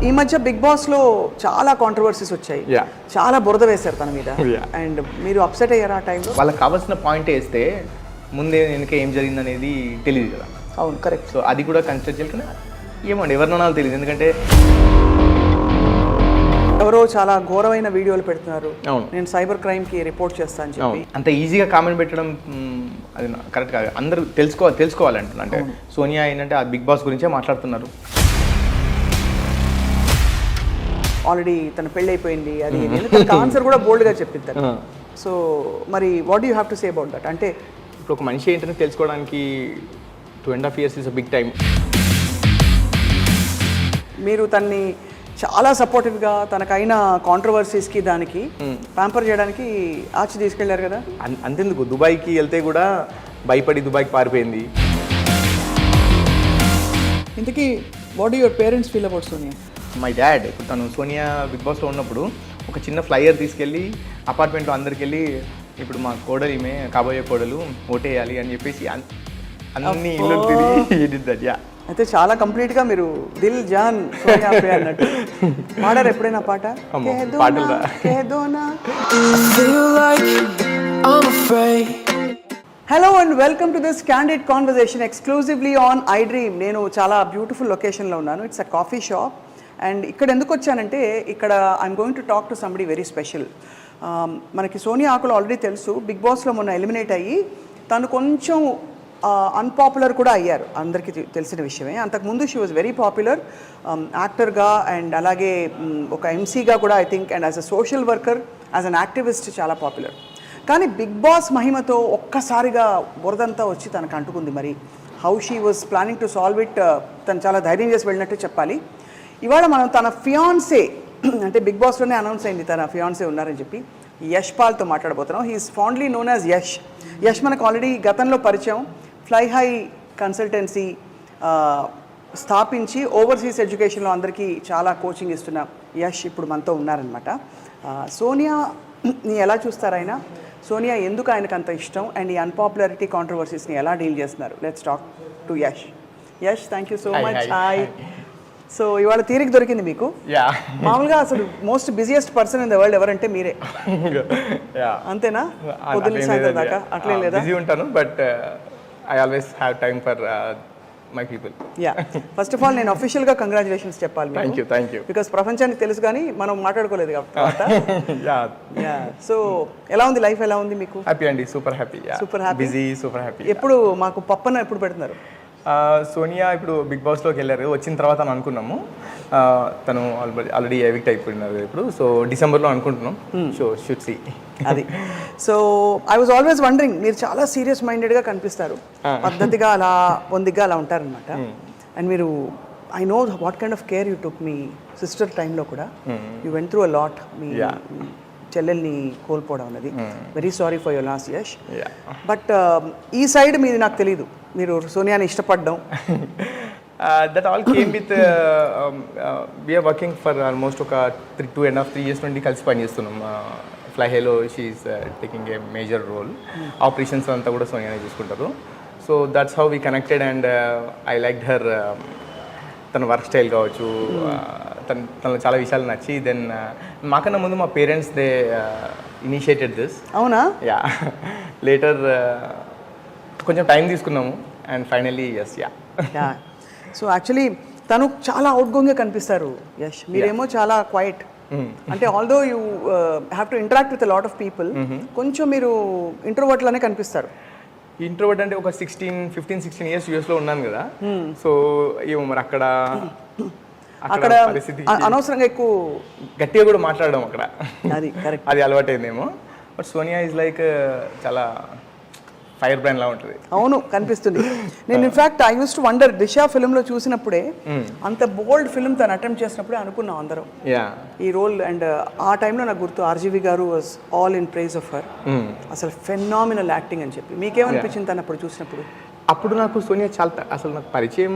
ఈ మధ్య big boss లో చాలా కాంట్రవర్సీస్ వచ్చాయి, చాలా బురద వేశారు తన మీద. అండ్ మీరు అప్సెట్ అయ్యారు ఆ టైంలో? వాళ్ళకి కావాల్సిన పాయింట్ వేస్తే ముందే వెనక ఏం జరిగింది అనేది తెలియదు కదా. అవును, కరెక్ట్. సో అది కూడా కన్సిడర్ చేయాలి కానీ ఏమండి ఎవరినో తెలియదు. ఎందుకంటే ఎవరో చాలా ఘోరమైన వీడియోలు పెడుతున్నారు, అవును నేను సైబర్ క్రైమ్ కి రిపోర్ట్ చేస్తాను అని చెప్పి. అంత ఈజీగా కామెంట్ పెట్టడం అది కరెక్ట్ కాదు. అందరూ తెలుసుకోవాలంటున్నా. అంటే సోనియా ఏంటంటే ఆ బిగ్ బాస్ గురించే మాట్లాడుతున్నారు. ఆల్రెడీ తన పెళ్ళి అయిపోయింది, అది ఆన్సర్ కూడా బోల్డ్ గా చెప్పిద్దారు. సో మరి what you have to say about that? అంటే ఇప్పుడు ఒక మనిషి ఏంటంటే తెలుసుకోవడానికి 2.5 years is a big time. మీరు తన్ని చాలా సపోర్టివ్గా తనకైన కాంట్రవర్సీస్కి దానికి ప్యాంపర్ చేయడానికి ఆచి తీసుకెళ్లారు కదా. అంతెందుకు, దుబాయ్కి వెళ్తే కూడా భయపడి దుబాయ్కి పారిపోయింది. ఇంతకీ what your parents feel about Sonia? My dad ఇప్పుడు తను సోనియా బిగ్ బాస్లో ఉన్నప్పుడు ఒక చిన్న ఫ్లైయర్ తీసుకెళ్ళి అపార్ట్మెంట్లో అందరికి వెళ్ళి ఇప్పుడు మా కోడలు ఈమె కాబోయే కోడలు ఓటేయాలి అని చెప్పేసి అన్ని ఇల్లు తిరిగి అయితే చాలా కంప్లీట్ గా మీరు దిల్ జాన్ సోనియా పే అన్నట్టు పాడారు ఎప్పుడైనా పాట? Hello and welcome to this candid conversation exclusively on I dream. నేను చాలా బ్యూటిఫుల్ లొకేషన్లో ఉన్నాను. It's a coffee shop. And ఇక్కడ ఎందుకు వచ్చానంటే ఇక్కడ I'm going to talk to somebody very special. మనకి సోనియా ఆకులు ఆల్రెడీ తెలుసు, బిగ్ బాస్లో మొన్న ఎలిమినేట్ అయ్యి తను కొంచెం అన్పాపులర్ కూడా అయ్యారు, అందరికీ తెలిసిన విషయమే. అంతకుముందు షీ వాజ్ వెరీ పాపులర్ యాక్టర్గా అండ్ అలాగే ఒక ఎంసీగా కూడా I think, and as a social worker, as an activist చాలా పాపులర్. కానీ బిగ్ బాస్ మహిమతో ఒక్కసారిగా బురదంతా వచ్చి తనకు అంటుకుంది. మరి how she was planning to solve it, తను చాలా ధైర్యం చేసి వెళ్ళినట్టు చెప్పాలి. ఇవాళ మనం తన ఫియాన్సే, అంటే బిగ్ బాస్లోనే అనౌన్స్ అయింది తన ఫియాన్సే ఉన్నారని చెప్పి, యష్ పాల్తో మాట్లాడబోతున్నాం. He's fondly known as Yash. Yash మనకు ఆల్రెడీ గతంలో పరిచయం. ఫ్లై హై కన్సల్టెన్సీ స్థాపించి ఓవర్సీస్ ఎడ్యుకేషన్లో అందరికీ చాలా కోచింగ్ ఇస్తున్న యష్ ఇప్పుడు మనతో ఉన్నారనమాట. సోనియాని ఎలా చూస్తారైనా, సోనియా ఎందుకు ఆయనకు అంత ఇష్టం, అండ్ ఈ అన్పాపులారిటీ కాంట్రవర్సీస్ని ఎలా డీల్ చేస్తున్నారు? Let's talk to Yash. Yash, thank you so much. Hi. So ఇవాళ తీరిక దొరికింది మీకు. మామూలుగా అసలు most busiest person in the world ఎవరంటే మీరే, అంతేనా? పొద్దున్న సాయంత్రం దాకా అట్లే లేదా? బిజీ ఉంటాను, but I always have time for my people. First of all నేను అఫీషియల్గా కంగ్రాచులేషన్స్ చెప్పాలి. Thank you. బికాస్ ప్రపంచానికి తెలుసు కానీ మనం మాట్లాడుకోలేదు కాబట్టి. సో ఎలా ఉంది లైఫ్, ఎలా ఉంది మీకు? హ్యాపీ అండి, super happy. Super happy, busy, super happy. ఎప్పుడు మాకు పప్పన్న ఎప్పుడు పెడుతున్నారు? సోనియా ఇప్పుడు బిగ్ బాస్లోకి వెళ్ళారు, వచ్చిన తర్వాత అని అనుకున్నాము. తను ఆల్రెడీ ఎవిక్ట్ అయిపోయినారు ఇప్పుడు. సో డిసెంబర్లో అనుకుంటున్నాం. సో షుడ్ సీ అది. So I was always wondering, మీరు చాలా సీరియస్ మైండెడ్గా కనిపిస్తారు, పద్ధతిగా అలా పొందిగ్గా అలా ఉంటారనమాట. అండ్ మీరు I know what kind of care you took మీ సిస్టర్ టైంలో కూడా. You went through a lot. మీ చెల్లెల్ని కోల్పోవడం అనేది. Very sorry for your loss Yash. But ఈ సైడ్ మీది నాకు తెలీదు, మీరు సోనియాని ఇష్టపడ్డం. That all came with we're working for almost ఒక 2.5-3 years నుండి కలిసి పనిచేస్తున్నాం. ఫ్లై హైలో she's taking a major role. Operations అంతా కూడా సోనియానే చూసుకుంటారు. So that's how we connected. And I liked her, తన వర్క్ స్టైల్ కావచ్చు, తనలో చాలా విషయాలు నచ్చి. దెన్ మాకన్నా ముందు మా పేరెంట్స్ దే ఇనిషియేటెడ్ దిస్. అవునా? యా. లేటర్ కొంచెం టైం తీసుకున్నాము and finally yes. Yeah. So actually తను చాలా అవుట్గోయింగ్గా కనిపిస్తారు యష్, మీరేమో చాలా క్వైట్. అంటే although you have to interact with lot of people, కొంచెం మీరు ఇంట్రోవర్ట్ లానే కనిపిస్తారు. ఇంట్రోవర్ట్ అంటే ఒక 15-16 years యూఎస్లో ఉన్నాను కదా. సో ఏమో మరి అక్కడ అనవసరంగా ఎక్కువ గట్టిగా కూడా మాట్లాడడం అక్కడ, అది కరెక్ట్, అది అలవాటైందేమో. బట్ సోనియా ఈజ్ లైక్ చాలా ఫైర్ బ్రాండ్ లా ఉంటుంది. అవును, కనిపిస్తుంది. నేను in fact I used to wonder, Disha ఫిల్మ్లో చూసినప్పుడే, అంత బోల్డ్ ఫిల్మ్ తను అటెంప్ట్ చేసినప్పుడే అనుకున్నాం అందరం ఈ రోల్. అండ్ ఆ టైంలో నాకు గుర్తు ఆర్జీవి గారు was all in praise of her. అసలు ఫెనామినల్ యాక్టింగ్ అని చెప్పి. మీకేమనిపించింది తను అప్పుడు చూసినప్పుడు? అప్పుడు నాకు సోనియా అసలు నాకు పరిచయం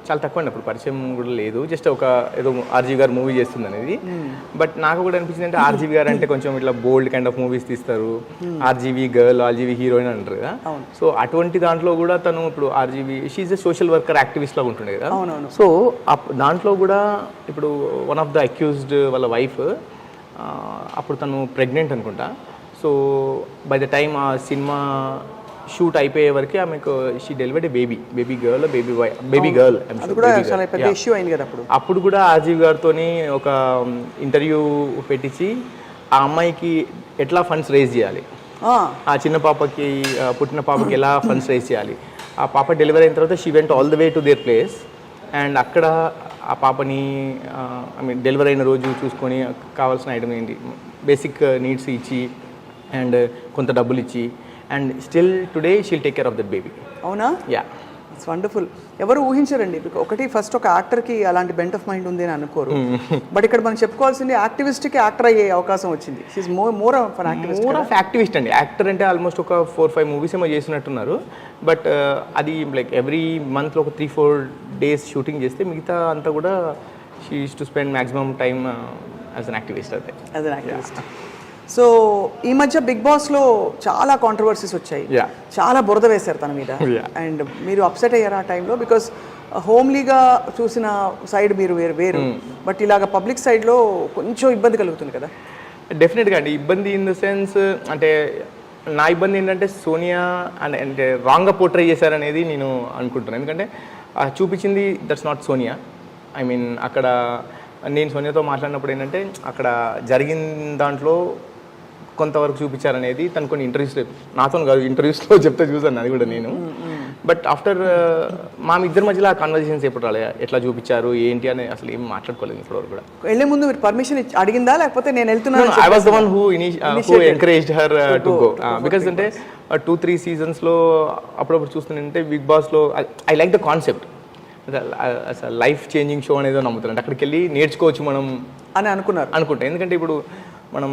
చాలా తక్కువ అండి. అప్పుడు పరిచయం కూడా లేదు, జస్ట్ ఒక ఏదో ఆర్జీవి గారు మూవీ చేస్తుంది అనేది. బట్ నాకు కూడా అనిపించింది అంటే ఆర్జీవి గారు అంటే కొంచెం ఇట్లా బోల్డ్ కైండ్ ఆఫ్ మూవీస్ తీస్తారు, ఆర్జీవి గర్ల్, ఆర్జీవి హీరోయిన్ అంటారు కదా. సో అటువంటి దాంట్లో కూడా తను ఇప్పుడు RGV she's a social worker activist లాగా ఉంటుండే కదా. సో దాంట్లో కూడా ఇప్పుడు వన్ ఆఫ్ ద అక్యూజ్డ్ వాళ్ళ వైఫ్ అప్పుడు తను ప్రెగ్నెంట్ అనుకుంటా. సో బై ద టైమ్ ఆ సినిమా షూట్ అయిపోయే వరకు ఆమెకు షీ డెలివర్డ్ బేబీ గర్ల్ అప్పుడు కూడా ఆర్జీవి గారితో ఒక ఇంటర్వ్యూ పెట్టించి ఆ అమ్మాయికి ఎట్లా ఫండ్స్ రేజ్ చేయాలి, ఆ చిన్న పాపకి పుట్టిన పాపకి ఎలా ఫండ్స్ రేజ్ చేయాలి, ఆ పాప డెలివరీ అయిన తర్వాత she went all the way to their place and అక్కడ ఆ పాపని ఐ మీన్ డెలివరీ అయిన రోజు చూసుకొని కావాల్సిన ఐటమ్ ఏంటి బేసిక్ నీడ్స్ ఇచ్చి అండ్ కొంత డబ్బులు ఇచ్చి and still today she'll take care of that baby. అవునా? Yeah, it's wonderful. ఎవరు ఊహించారండి? ఒకటి ఫస్ట్ ఒక యాక్టర్కి అలాంటి బెంట్ ఆఫ్ మైండ్ ఉంది అని అనుకోరు, బట్ ఇక్కడ మనం చెప్పుకోవాల్సింది యాక్టివిస్ట్కి యాక్టర్ అయ్యే అవకాశం వచ్చింది. షీఈ్ మోర్ ఆఫ్ యాక్టివిస్ట్ అండి. యాక్టర్ అంటే ఆల్మోస్ట్ ఒక 4-5 మూవీస్ ఏమో చేసినట్టున్నారు. బట్ అది లైక్ ఎవ్రీ మంత్లో ఒక 3-4 డేస్ షూటింగ్ చేస్తే మిగతా అంతా కూడా she use to spend maximum time as an activist. So ఈ మధ్య బిగ్ బాస్లో చాలా కాంట్రవర్సీస్ వచ్చాయి, చాలా బురద వేశారు తన మీద. అండ్ మీరు అప్సెట్ అయ్యారు ఆ టైంలో? బికాస్ హోమ్లీగా చూసిన సైడ్ మీరు వేరు, బట్ ఇలాగ పబ్లిక్ సైడ్లో కొంచెం ఇబ్బంది కలుగుతుంది కదా? డెఫినెట్గా అండి. ఇబ్బంది ఇన్ ద సెన్స్ అంటే నా ఇబ్బంది ఏంటంటే సోనియా అంటే రాంగ్గా పోర్ట్రే చేశారనేది నేను అనుకుంటున్నాను. ఎందుకంటే చూపించింది that's not Sonia. I mean అక్కడ నేను సోనియాతో మాట్లాడినప్పుడు ఏంటంటే అక్కడ జరిగిన దాంట్లో కొంతవరకు చూపించారనేది తను కొన్ని ఇంటర్వ్యూస్, నాతో కాదు ఇంటర్వ్యూస్లో చెప్తే చూసాను అది కూడా నేను. బట్ ఆఫ్టర్ మా ఇద్దరి మధ్యలో ఆ కన్వర్జేషన్స్ ఎప్పుడు రాలేదు, ఎట్లా చూపించారు ఏంటి అని అసలు ఏం మాట్లాడుకోలేదు ఇప్పటివరకు కూడా. వెళ్ళే ముందు మీరు పర్మిషన్ అడిగిందా లేకపోతే నేను వెళ్తున్నాను? I was the one who encouraged her to go. Because అంటే 2-3 సీజన్స్లో అప్పుడప్పుడు చూస్తుంటే బిగ్ బాస్లో I like the concept, life changing show అనేదో నమ్ముతున్నాను. అక్కడికి వెళ్ళి నేర్చుకోవచ్చు మనం అని అనుకుంటా. ఎందుకంటే ఇప్పుడు మనం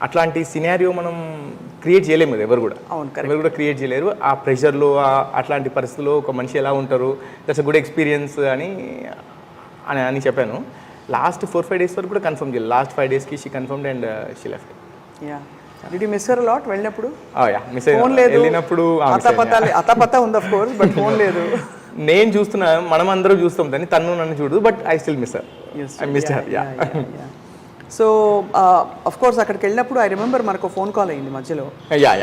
అట్లాంటి సినారియో మనం క్రియేట్ చేయలేము కదా, ఎవరు కూడా క్రియేట్ చేయలేరు. ఆ ప్రెషర్లో అట్లాంటి పరిస్థితుల్లో ఒక మనిషి ఎలా ఉంటారు, దట్స్ అ గుడ్ ఎక్స్పీరియన్స్ అని చెప్పాను. లాస్ట్ 4-5 డేస్ వరకు కూడా కన్ఫర్మ్ చేయాలి. లాస్ట్ 5 డేస్కి she confirmed and she left. Did you miss her a lot వెళ్ళినప్పుడు? మిస్ వెళ్ళినప్పుడు అతపత ఉంది ఆఫ్ కోర్స్, బట్ ఫోన్ లేదు. నేను చూస్తున్నా, మనం అందరం చూస్తాం దాన్ని, తను నన్ను చూడదు, but I still miss her. I missed her. So of course అక్కడికి వెళ్ళినప్పుడు ఐ రిమెంబర్ మనకు ఫోన్ కాల్ అయింది మధ్యలో,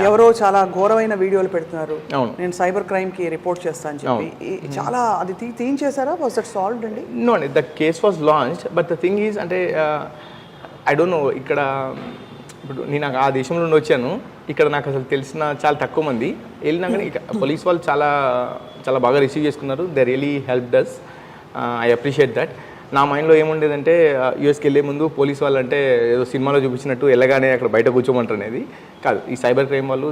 ఎవరో చాలా ఘోరమైన వీడియోలు పెడుతున్నారు, నేను సైబర్ క్రైమ్కి రిపోర్ట్ చేస్తాను అని చెప్పి. చాలా అది తీయించేశారా? వాస్ దట్ సాల్వ్డ్ అండి? నో అండి, the case was launched, but the thing is అంటే ఐ డోంట్ నో, ఇక్కడ ఇప్పుడు నేను ఆ దేశంలో నుండి వచ్చాను, ఇక్కడ నాకు అసలు తెలిసిన చాలా తక్కువ మంది. వెళ్ళినా కానీ పోలీస్ వాళ్ళు చాలా చాలా బాగా రిసీవ్ చేసుకున్నారు. They really help does. I appreciate that. నా మైండ్లో ఏముండేదంటే యూఎస్కి వెళ్ళే ముందు పోలీస్ వాళ్ళు అంటే ఏదో సినిమాలో చూపించినట్టు వెళ్ళగానే అక్కడ బయట కూర్చోమంటారు అనేది కాదు. ఈ సైబర్ క్రైమ్ వాళ్ళు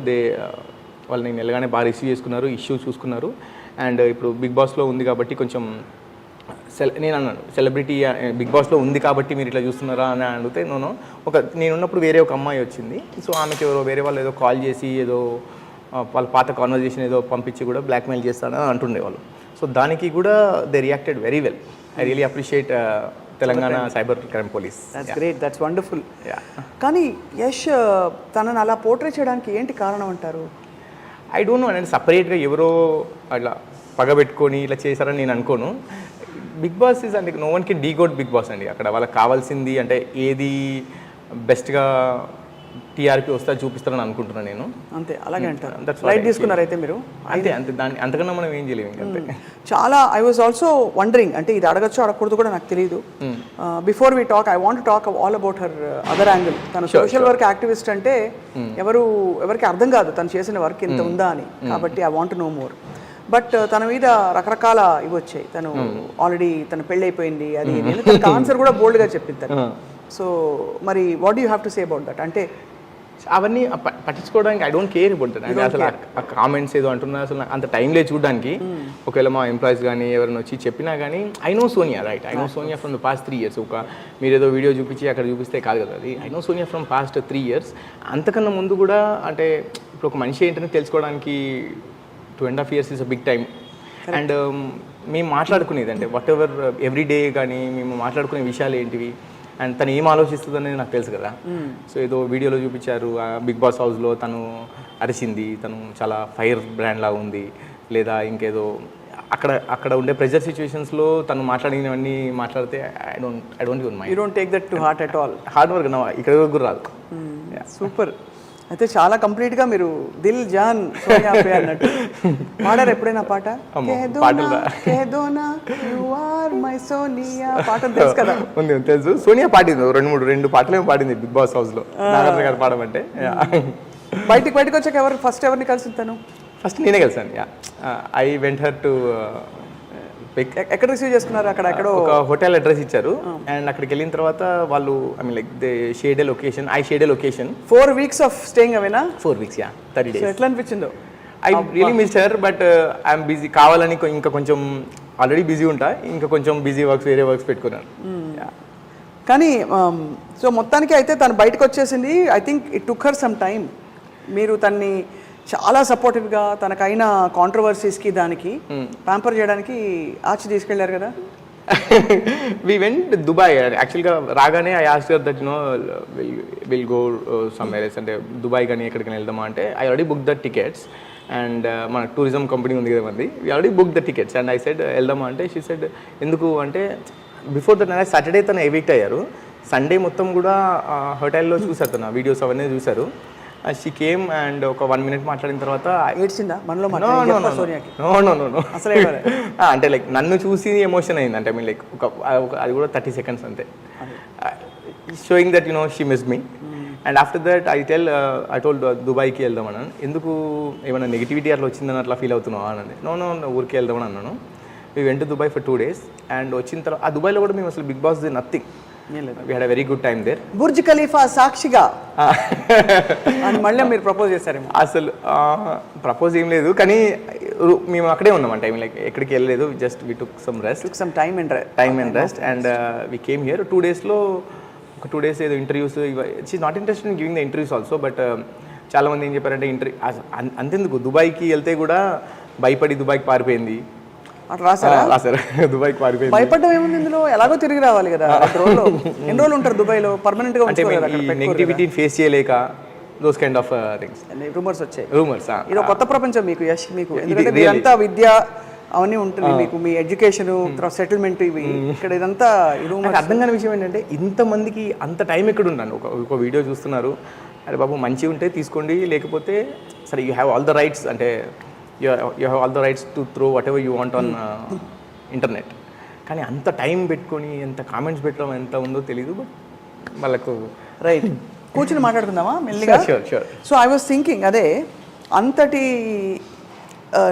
వాళ్ళు నేను వెళ్ళగానే బాగా రిసీవ్ చేసుకున్నారు, ఇష్యూ చూసుకున్నారు. అండ్ ఇప్పుడు బిగ్ బాస్లో ఉంది కాబట్టి కొంచెం నేను అన్నాను, సెలబ్రిటీ బిగ్ బాస్లో ఉంది కాబట్టి మీరు ఇట్లా చూస్తున్నారా అని అడిగితే నేనున్నప్పుడు వేరే ఒక అమ్మాయి వచ్చింది. సో ఆమెకి ఎవరో వేరే వాళ్ళు ఏదో కాల్ చేసి ఏదో వాళ్ళ పాత కాన్వర్జేషన్ ఏదో పంపించి కూడా బ్లాక్మెయిల్ చేస్తానని అంటుండేవాళ్ళు. సో దానికి కూడా they reacted very well. I really appreciate Telangana cyber crime police. That's great, that's wonderful. కానీ యష్ తనని అలా పోర్ట్రే చేయడానికి ఏంటి కారణం అంటారు? I don't know. నేను సపరేట్గా ఎవరో అట్లా పగబెట్టుకొని ఇలా చేశారని నేను అనుకోను. బిగ్ బాస్ ఈజ్ అంటే no one can decode Bigg Boss అండి. అక్కడ వాళ్ళకి కావాల్సింది అంటే ఏది బెస్ట్గా టీఆర్పీ వస్తా చూపిస్తారని అనుకుంటున్నాను నేను. అంతే, అలాగే అంటారు. లైట్ తీసుకున్నారు అయితే మీరు? అంతే దాన్ని అంతకన్నా మనం ఏం చేయలేము. అంతే. చాలా ఐ వాజ్ ఆల్సో వండరింగ్, అంటే ఇది అడగచ్చు అడగకూడదు కూడా నాకు తెలియదు. Before we talk I want talk all about her other angle. తను సోషల్ వర్క్ యాక్టివిస్ట్ అంటే ఎవరికి అర్థం కాదు తను చేసిన వర్క్ ఎంత ఉందా అని. కాబట్టి I want no more. But తన మీద రకరకాల ఇవి వచ్చాయి. తను ఆల్రెడీ తన పెళ్ళి అయిపోయింది, అది ఆన్సర్ కూడా బోల్డ్గా చెప్పింది. సో మరి what do you have to say about that? అంటే అవన్నీ పట్టించుకోవడానికి I don't care about that. అంటే అసలు ఆ కామెంట్స్ ఏదో అంటున్నా అసలు అంత టైం లేదు చూడడానికి. ఒకవేళ మా ఎంప్లాయీస్ కానీ ఎవరైనా వచ్చి చెప్పినా కానీ I know Sonia, right? I know Sonia from the past 3 years. మీరు ఏదో వీడియో చూపించి అక్కడ చూపిస్తే కాదు కదా అది. I know Sonia from past 3 years. అంతకన్నా ముందు కూడా అంటే ఇప్పుడు ఒక మనిషి ఏంటనే తెలుసుకోవడానికి 2.5 years is a big time. And మేము మాట్లాడుకునేది అంటే వాట్ ఎవర్ ఎవ్రీ డే కానీ మేము మాట్లాడుకునే విషయాలు ఏంటివి అండ్ తను ఏం ఆలోచిస్తుందనేది నాకు తెలుసు కదా. సో ఏదో వీడియోలో చూపించారు బిగ్ బాస్ హౌస్లో తను అరిచింది, తను చాలా ఫైర్ బ్రాండ్ లాగా ఉంది, లేదా ఇంకేదో అక్కడ ఉండే ప్రెజర్ సిచ్యువేషన్స్లో తను మాట్లాడినవన్నీ మాట్లాడితే I don't give my you don't take that to heart at all. Hard work ఇక్కడ వరకు రాదు. సూపర్. అయితే చాలా కంప్లీట్గా మీరు దిల్ జాన్ సోనియా పే అన్నట్టు పాడారు ఎప్పుడైనా పాట? పాట తెలుసు కదా? ఉంది తెలుసు. సోనియా పాడింది రెండు పాటలు పాడింది బిగ్ బాస్ హౌస్లో నాగార్జున గారు పాడమంటే. బయటికి వచ్చాక ఎవరిని కలిసి తను? ఫస్ట్ నేనే కలిసాను. ఐ వెంట్ హర్ టు ఎక్కడ రిసీవ్ చేసుకున్నారు? అక్కడ ఎక్కడో ఒక హోటల్ అడ్రస్ ఇచ్చారు అండ్ అక్కడికి వెళ్ళిన తర్వాత వాళ్ళు I mean like they shade a location. 4 weeks of staying అవేనా? 4 weeks, 30 days. ఎట్లా అనిపించిందో? I really missed her but I'm busy. కావాలని ఇంకా కొంచెం ఆల్రెడీ బిజీ ఉంటా, ఇంకా కొంచెం బిజీ వేరే వర్క్స్ పెట్టుకున్నాను. కానీ సో మొత్తానికి అయితే తను బయటకు వచ్చేసింది. I think it took her some time. మీరు తన్ని చాలా సపోర్టివ్గా తనకైన కాంట్రవర్సీస్కి దానికి ప్యాంపర్ చేయడానికి ఆచి తీసుకెళ్లారు కదా? We went Dubai. యాక్చువల్గా రాగానే I asked her that will go somewhere else, అంటే దుబాయ్ కానీ ఎక్కడికైనా వెళ్దామా అంటే I already book the tickets and మన టూరిజం కంపెనీ ఉంది కదా మంది, we already book the tickets and I said వెళ్దామా అంటే షీ సెడ్ ఎందుకు అంటే బిఫోర్ దట్ సాటర్డే తను ఎవిక్ట్ అయ్యారు, సండే మొత్తం కూడా హోటల్లో చూసారు, తన వీడియోస్ అవన్నీ చూసారు. షీ కేమ్ అండ్ ఒక 1 minute మాట్లాడిన తర్వాత ఏడ్చిందా మనలో? అసలే అంటే లైక్ నన్ను చూసి ఎమోషన్ అయింది. అంటే ఐ మీన్ లైక్ ఒక అది కూడా 30 seconds అంతే, showing that she miss me. And after that I told దుబాయ్కి వెళ్దాం అన్నాను. ఎందుకు ఏమైనా నెగిటివిటీ అట్లా వచ్చిందని అట్లా ఫీల్ అవుతున్నావా అని. నో ఊరికి వెళ్దామని అన్నాను. We went to Dubai for 2 days and వచ్చిన తర్వాత ఆ దుబాయ్లో కూడా మేము అసలు బిగ్ బాస్ ది nothing. We had a very good time there. Burj Khalifa సాక్షిగా అని మళ్ళీ మీరు ప్రపోజ్ చేశారేమో? అసలు ప్రపోజ్ ఏం లేదు, కానీ మేము అక్కడే ఉన్నాం. అంటే లైక్ ఎక్కడికి వెళ్ళలేదు, just we took some time and rest and we came here. 2 daysలో ఒక 2 days ఏదో interviews, she not interested in giving the interviews also. But చాలామంది ఏం చెప్పారంటే అంతెందుకు దుబాయ్కి వెళ్తే కూడా భయపడి దుబాయ్కి పారిపోయింది. అట్లా రాశారు. దుబాయ్కి పారిపోయింది. భయపడ్డం ఏముంది ఇందులో? ఎలాగో తిరిగి రావాలి కదా. ఎన్ని రోజులు ఉంటారు దుబాయ్లో? పర్మనెంట్ గా అంటే నెగిటివిటీని ఫేస్ చేయలేక those kind of things. Rumours వచ్చాయి. ఇది కొత్త ప్రపంచం మీకు, యశ్ మీకు. ఎందుకంటే మీరంతా విద్య అవన్నీ ఉంటుంది మీకు, మీ ఎడ్యుకేషన్ సెటిల్మెంట్ ఇవి. ఇక్కడ ఇదంతా అర్థం కాని విషయం ఏంటంటే ఇంతమందికి అంత టైం ఎక్కడ ఉన్నాను. ఒక వీడియో చూస్తున్నారు, అరే బాబు మంచిగా ఉంటే తీసుకోండి, లేకపోతే సరే you have all the rights, అంటే you have all the rights to throw whatever you want on internet. కానీ అంత టైం పెట్టుకొని ఎంత కామెంట్స్ పెట్టడం ఎంత ఉందో తెలీదు. బట్ వాళ్ళకు రైట్ కూర్చుని మాట్లాడుకుందామా మెల్లిగా? Sure. So I was thinking అదే అంతటి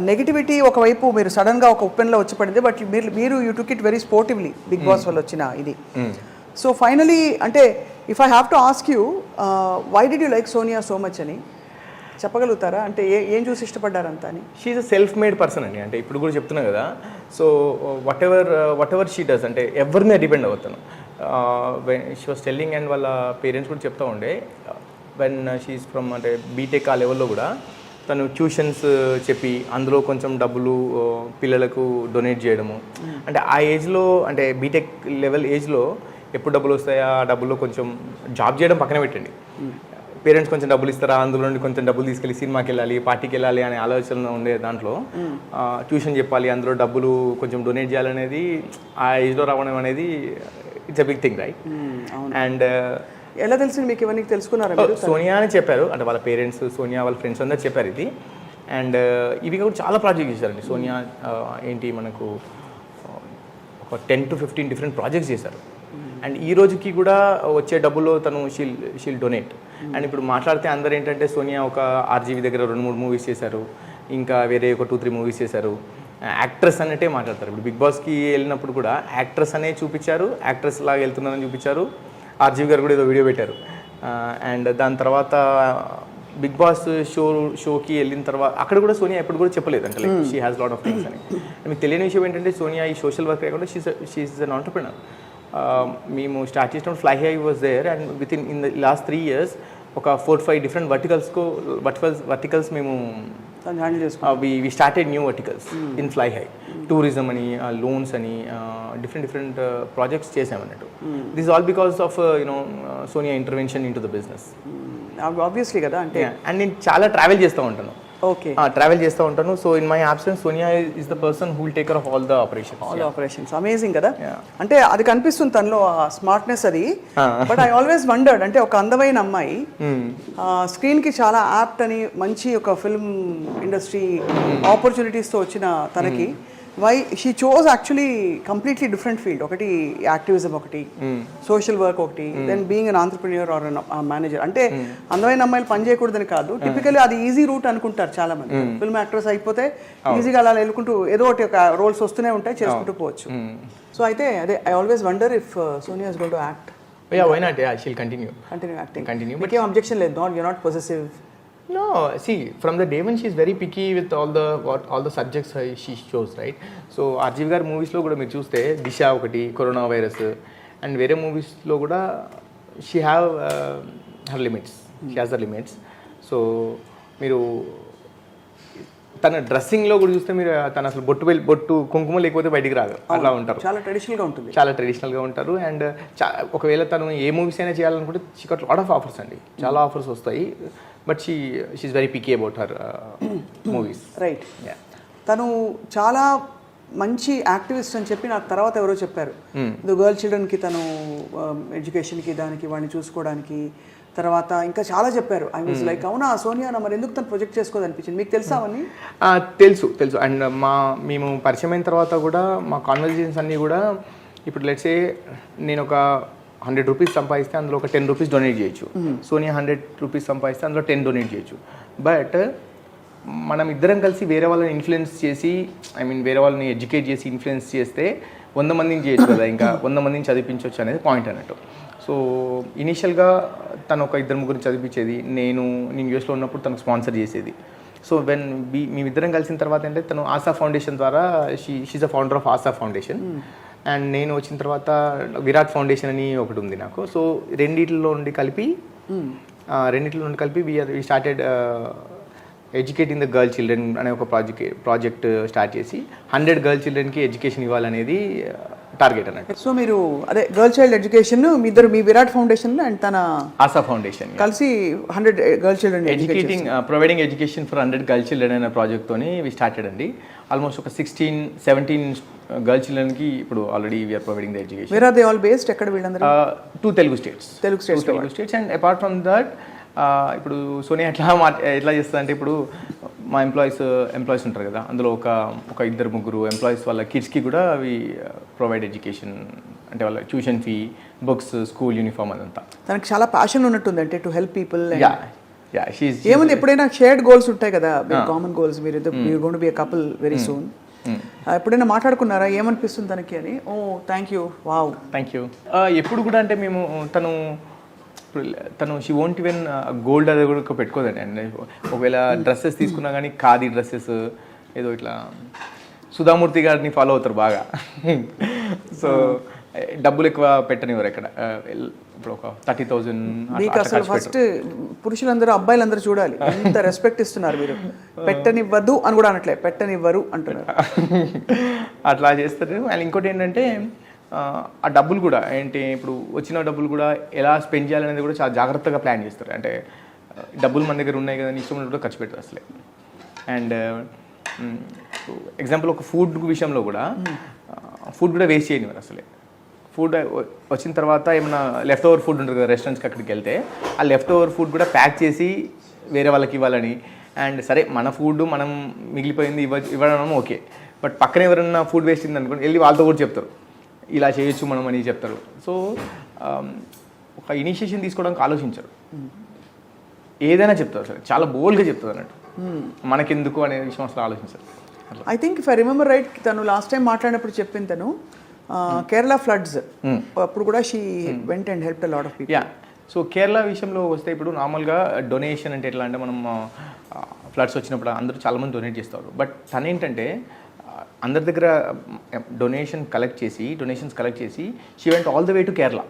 నెగిటివిటీ ఒకవైపు మీరు సడన్గా ఒక ఓపెన్లో వచ్చి పడింది, బట్ మీరు you took it very sportively Bigg Boss వల్ల వచ్చిన ఇది. సో ఫైనలీ అంటే if I have to ask you why did you like Sonia so much అని చెప్పగలుగుతారా? అంటే ఏం చూసి ఇష్టపడ్డారంతా అని? She's a self made person అండి. అంటే ఇప్పుడు కూడా చెప్తున్నా కదా. So whatever she does, అంటే ఎవరి మీద డిపెండ్ అవుతాను. షీ వాస్ టెల్లింగ్ అండ్ వాళ్ళ పేరెంట్స్ కూడా చెప్తా ఉండే, వెన్ షీఈస్ ఫ్రమ్ అంటే బీటెక్ ఆ లెవెల్లో కూడా తను ట్యూషన్స్ చెప్పి అందులో కొంచెం డబ్బులు పిల్లలకు డొనేట్ చేయడము. అంటే ఆ ఏజ్లో, అంటే బీటెక్ లెవెల్ ఏజ్లో ఎప్పుడు డబ్బులు వస్తాయా, ఆ డబ్బుల్లో కొంచెం జాబ్ చేయడం పక్కన పెట్టండి, పేరెంట్స్ కొంచెం డబ్బులు ఇస్తారా, అందులో నుండి కొంచెం డబ్బులు తీసుకెళ్ళి సినిమాకి వెళ్ళాలి, పార్టీకి వెళ్ళాలి అనే ఆలోచన ఉండే దాంట్లో ట్యూషన్ చెప్పాలి, అందులో డబ్బులు కొంచెం డొనేట్ చేయాలనేది ఆ ఏజ్లో రావడం అనేది it's a big thing, right? And ఎలా తెలిసింది మీకు ఇవన్నీ? తెలుసుకున్నారా? సోనియా అని చెప్పారు, అంటే వాళ్ళ పేరెంట్స్, సోనియా వాళ్ళ ఫ్రెండ్స్ అందరూ చెప్పారు ఇది. అండ్ ఇవి కూడా చాలా ప్రాజెక్ట్ చేశారండి సోనియా. ఏంటి మనకు ఒక 10 to 15 డిఫరెంట్ ప్రాజెక్ట్స్ చేశారు. అండ్ ఈ రోజుకి కూడా వచ్చే డబ్బులో తను షీల్ డొనేట్. అండ్ ఇప్పుడు మాట్లాడితే అందరు ఏంటంటే సోనియా ఒక ఆర్జీవి దగ్గర 2-3 మూవీస్ చేశారు, ఇంకా వేరే ఒక 2-3 మూవీస్ చేశారు, యాక్ట్రెస్ అన్నట్టే మాట్లాడతారు. ఇప్పుడు బిగ్ బాస్కి వెళ్ళినప్పుడు కూడా యాక్ట్రెస్ అనే చూపించారు, యాక్ట్రెస్ లాగా వెళ్తున్నారని చూపించారు. ఆర్జీవి గారు కూడా ఏదో వీడియో పెట్టారు. అండ్ దాని తర్వాత బిగ్ బాస్ షోకి వెళ్ళిన తర్వాత అక్కడ కూడా సోనియా ఎప్పుడు కూడా చెప్పలేదు, అంటే like she has lot of things అని. మీకు తెలియని విషయం ఏంటంటే సోనియా ఈ సోషల్ వర్క్ కాకుండా షీఈస్ అన్ ఆంటర్‌ప్రెన్యూర్. మేము స్టార్ట్ చేసినప్పుడు Fly High was there and in the last 3 years ఒక 4-5 డిఫరెంట్ వర్టికల్స్ మేము తను హ్యాండిల్ చేసుకుంటాను. we started new verticals in Fly High. Tourism అని లోన్స్ అని different projects చేసామన్నట్టు. This is all because of Sonia intervention into the business. Obviously కదా అంటే. And నేను చాలా ట్రావెల్ చేస్తూ ఉంటాను. ఓకే, ట్రావెల్ చేస్తూ ఉంటాను. So in my absence Sonia is the person who will take care of all the operations. Amazing కదా. అంటే అది కనిపిస్తుంది తనలో ఆ స్మార్ట్నెస్ అది. బట్ ఐ ఆల్వేస్ వండర్డ్, అంటే ఒక అందమైన అమ్మాయి స్క్రీన్ కి చాలా యాప్ట్ అని మంచి ఒక ఫిల్మ్ ఇండస్ట్రీ ఆపర్చునిటీస్ తో వచ్చిన తనకి why she chose actually completely different field. ఒకటి యాక్టివిజం, ఒకటి సోషల్ వర్క్, ఒకటి then being an entrepreneur or manager. అంటే అందమైన అమ్మాయిలు పని చేయకూడదని కాదు, టిపికల్లీ అది ఈజీ రూట్ అనుకుంటారు చాలా మంది. ఫిల్మ్ యాక్ట్రెస్ అయిపోతే ఈజీగా అలా వెళ్ళుకుంటూ ఏదో ఒకటి ఒక రోల్స్ వస్తూనే ఉంటాయి, చేసుకుంటూ పోవచ్చు. సో అయితే అదే I always wonder if Sonia is going to act. Yeah, why not? Yeah, she'll continue acting. Continue. But ఏం అబ్జెక్షన్ లేదు, you're not possessive. No, see, from the day when she's very picky with all the subjects she chose, right? So RGV గారి మూవీస్లో కూడా మీరు చూస్తే దిశ ఒకటి, corona virus, and వేరే మూవీస్లో కూడా she have her limits, she has the limits. So మీరు తన డ్రెస్సింగ్లో కూడా చూస్తే మీరు తను అసలు బొట్టు కుంకుమ లేకపోతే బయటికి రాదు, అట్లా ఉంటారు. చాలా ట్రెడిషనల్గా ఉంటుంది, చాలా ట్రెడిషనల్గా ఉంటారు. అండ్ ఒకవేళ తను ఏ మూవీస్ అయినా చేయాలనుకుంటే she got lot of offers అండి, చాలా ఆఫర్స్ వస్తాయి. But she's very picky about her movies. Right. తను చాలా మంచి యాక్టివిస్ట్ అని చెప్పి నాకు తర్వాత ఎవరో చెప్పారు. గర్ల్ చిల్డ్రన్కి తను ఎడ్యుకేషన్కి దానికి వాడిని చూసుకోవడానికి తర్వాత ఇంకా చాలా చెప్పారు. ఐ వాజ్ లైక్ అవునా సోనియా మరి ఎందుకు తను ప్రొజెక్ట్ చేసుకోదు అనిపించింది. మీకు తెలుసా అవన్నీ? తెలుసు. అండ్ మేము పరిచయం అయిన తర్వాత కూడా మా కాన్వర్జేషన్స్ అన్నీ కూడా ఇప్పుడు లెట్స్ సే నేను ఒక 100 రూపీస్ సంపాదిస్తే అందులో ఒక 10 రూపీస్ డొనేట్ చేయొచ్చు. సోనియా 100 రూపీస్ సంపాదిస్తే అందులో 10 డొనేట్ చేయొచ్చు. బట్ మనం ఇద్దరం కలిసి వేరే వాళ్ళని ఇన్ఫ్లుయెన్స్ చేసి, వేరే వాళ్ళని ఎడ్యుకేట్ చేసి ఇన్ఫ్లుయెన్స్ చేస్తే 100 మందిని చేయొచ్చు కదా, ఇంకా 100 మందిని చదివించవచ్చు అనేది పాయింట్ అన్నట్టు. సో ఇనీషియల్గా తను ఒక 2-3 చదివించేది, నేను యూఎస్లో ఉన్నప్పుడు తనకు స్పాన్సర్ చేసేది. సో మేమిద్దరం కలిసిన తర్వాత అంటే తను ఆశా ఫౌండేషన్ ద్వారా she's a founder of Asha Foundation. And నేను వచ్చిన తర్వాత విరాట్ ఫౌండేషన్ అని ఒకటి ఉంది నాకు. సో రెండిట్లో నుండి కలిపి we started educating the girl children అనే ఒక ప్రాజెక్ట్ స్టార్ట్ చేసి 100 గర్ల్ చిల్డ్రన్కి ఎడ్యుకేషన్ ఇవ్వాలనేది టార్గెట్ అన్నట్టు. సో మీరు అదే గర్ల్ చైల్డ్ ఎడ్యుకేషన్ మీ విరాట్ ఫౌండేషన్ అండ్ తన ఆశా ఫౌండేషన్ కలిసి 100 girl children providing education for 100 girl children అనే ప్రాజెక్ట్తోని వి స్టార్టెడ్ అండి. ఆల్మోస్ట్ ఒక 16-17 గర్ల్ చిల్డ్రన్కి ఇప్పుడు already we're providing the education. Where are they all based? ఎక్కడ వీళ్ళందరూ? 2 Telugu states. And apart from that ఇప్పుడు సోనియా ఎట్లా చేస్తుంది అంటే, ఇప్పుడు మా ఎంప్లాయీస్ ఉంటారు కదా, అందులో ఒక 2-3 ఎంప్లాయీస్ వాళ్ళ కిడ్స్కి కూడా అవి ప్రొవైడ్ ఎడ్యుకేషన్, అంటే వాళ్ళ tuition fee, books, school uniform అదంతా. తనకి చాలా ప్యాషన్ ఉన్నట్టుంది అంటే టు హెల్ప్ పీపుల్. ఏముంది, ఎప్పుడైనా షేర్డ్ గోల్స్ ఉంటాయి కదా, కామన్ గోల్స్. మీరు going to be a couple very soon. ఎప్పుడైనా మాట్లాడుకున్నారా ఏమనిపిస్తుంది తనకి అని? Oh thank you, wow, thank you. ఎప్పుడు కూడా అంటే మేము తను షీ వోంట్ ఈవెన్ గోల్డ్ అది కూడా పెట్టుకోదండి. అండ్ ఒకవేళ డ్రెస్సెస్ తీసుకున్నా కానీ ఖాదీ డ్రెస్సెస్ ఏదో ఇట్లా సుధామూర్తి గారిని ఫాలో అవుతారు బాగా. సో డబ్బులు ఎక్కువ పెట్టనివ్వరు ఎక్కడ. ఇప్పుడు ఒక 30,000. మీకు అసలు ఫస్ట్ పురుషులందరూ అబ్బాయిలందరూ చూడాలి ఎంత రెస్పెక్ట్ ఇస్తున్నారు మీరు. పెట్టనివ్వద్దు అని కూడా అనట్లే, పెట్టనివ్వరు అంటున్నారు. అట్లా చేస్తారు. అండ్ ఇంకోటి ఏంటంటే ఆ డబ్బులు కూడా ఏంటి, ఇప్పుడు వచ్చిన డబ్బులు కూడా ఎలా స్పెండ్ చేయాలనేది కూడా చాలా జాగ్రత్తగా ప్లాన్ చేస్తారు. అంటే డబ్బులు మన దగ్గర ఉన్నాయి కదా, ఇష్టం కూడా ఖర్చు పెట్టరు అసలే. అండ్ ఎగ్జాంపుల్ ఒక ఫుడ్ విషయంలో కూడా ఫుడ్ కూడా వేస్ట్ చేయనివ్వరు అసలే. ఫుడ్ వచ్చిన తర్వాత ఏమైనా లెఫ్ట్ ఓవర్ ఫుడ్ ఉంటుంది కదా రెస్టారెంట్స్కి, అక్కడికి వెళ్తే ఆ లెఫ్ట్ ఓవర్ ఫుడ్ కూడా ప్యాక్ చేసి వేరే వాళ్ళకి ఇవ్వాలని. అండ్ సరే మన ఫుడ్ మనం మిగిలిపోయింది ఇవ్వడం ఓకే, బట్ పక్కన ఎవరైనా ఫుడ్ వేస్ట్ అయింది అనుకోండి, వెళ్ళి వాళ్ళతో కూడా చెప్తారు ఇలా చేయొచ్చు మనం అని చెప్తారు. సో ఒక ఇనిషియేషన్ తీసుకోవడానికి ఆలోచించరు, ఏదైనా చెప్తారు సరే, చాలా బోల్డ్గా చెప్తారు అన్నట్టు. మనకెందుకు అనే విషయం అసలు ఆలోచించారు. I think if I remember right, తను లాస్ట్ టైం మాట్లాడినప్పుడు చెప్పింది తను కేరళ ఫ్లడ్స్ అప్పుడు కూడా she went and help a lot of people. So Kerala విషయంలో వస్తే ఇప్పుడు నార్మల్గా డొనేషన్ అంటే ఎట్లా అంటే, మనం ఫ్లడ్స్ వచ్చినప్పుడు అందరూ చాలామంది డొనేట్ చేస్తారు. బట్ తను ఏంటంటే అందరి దగ్గర డొనేషన్స్ కలెక్ట్ చేసి she went all the way to Kerala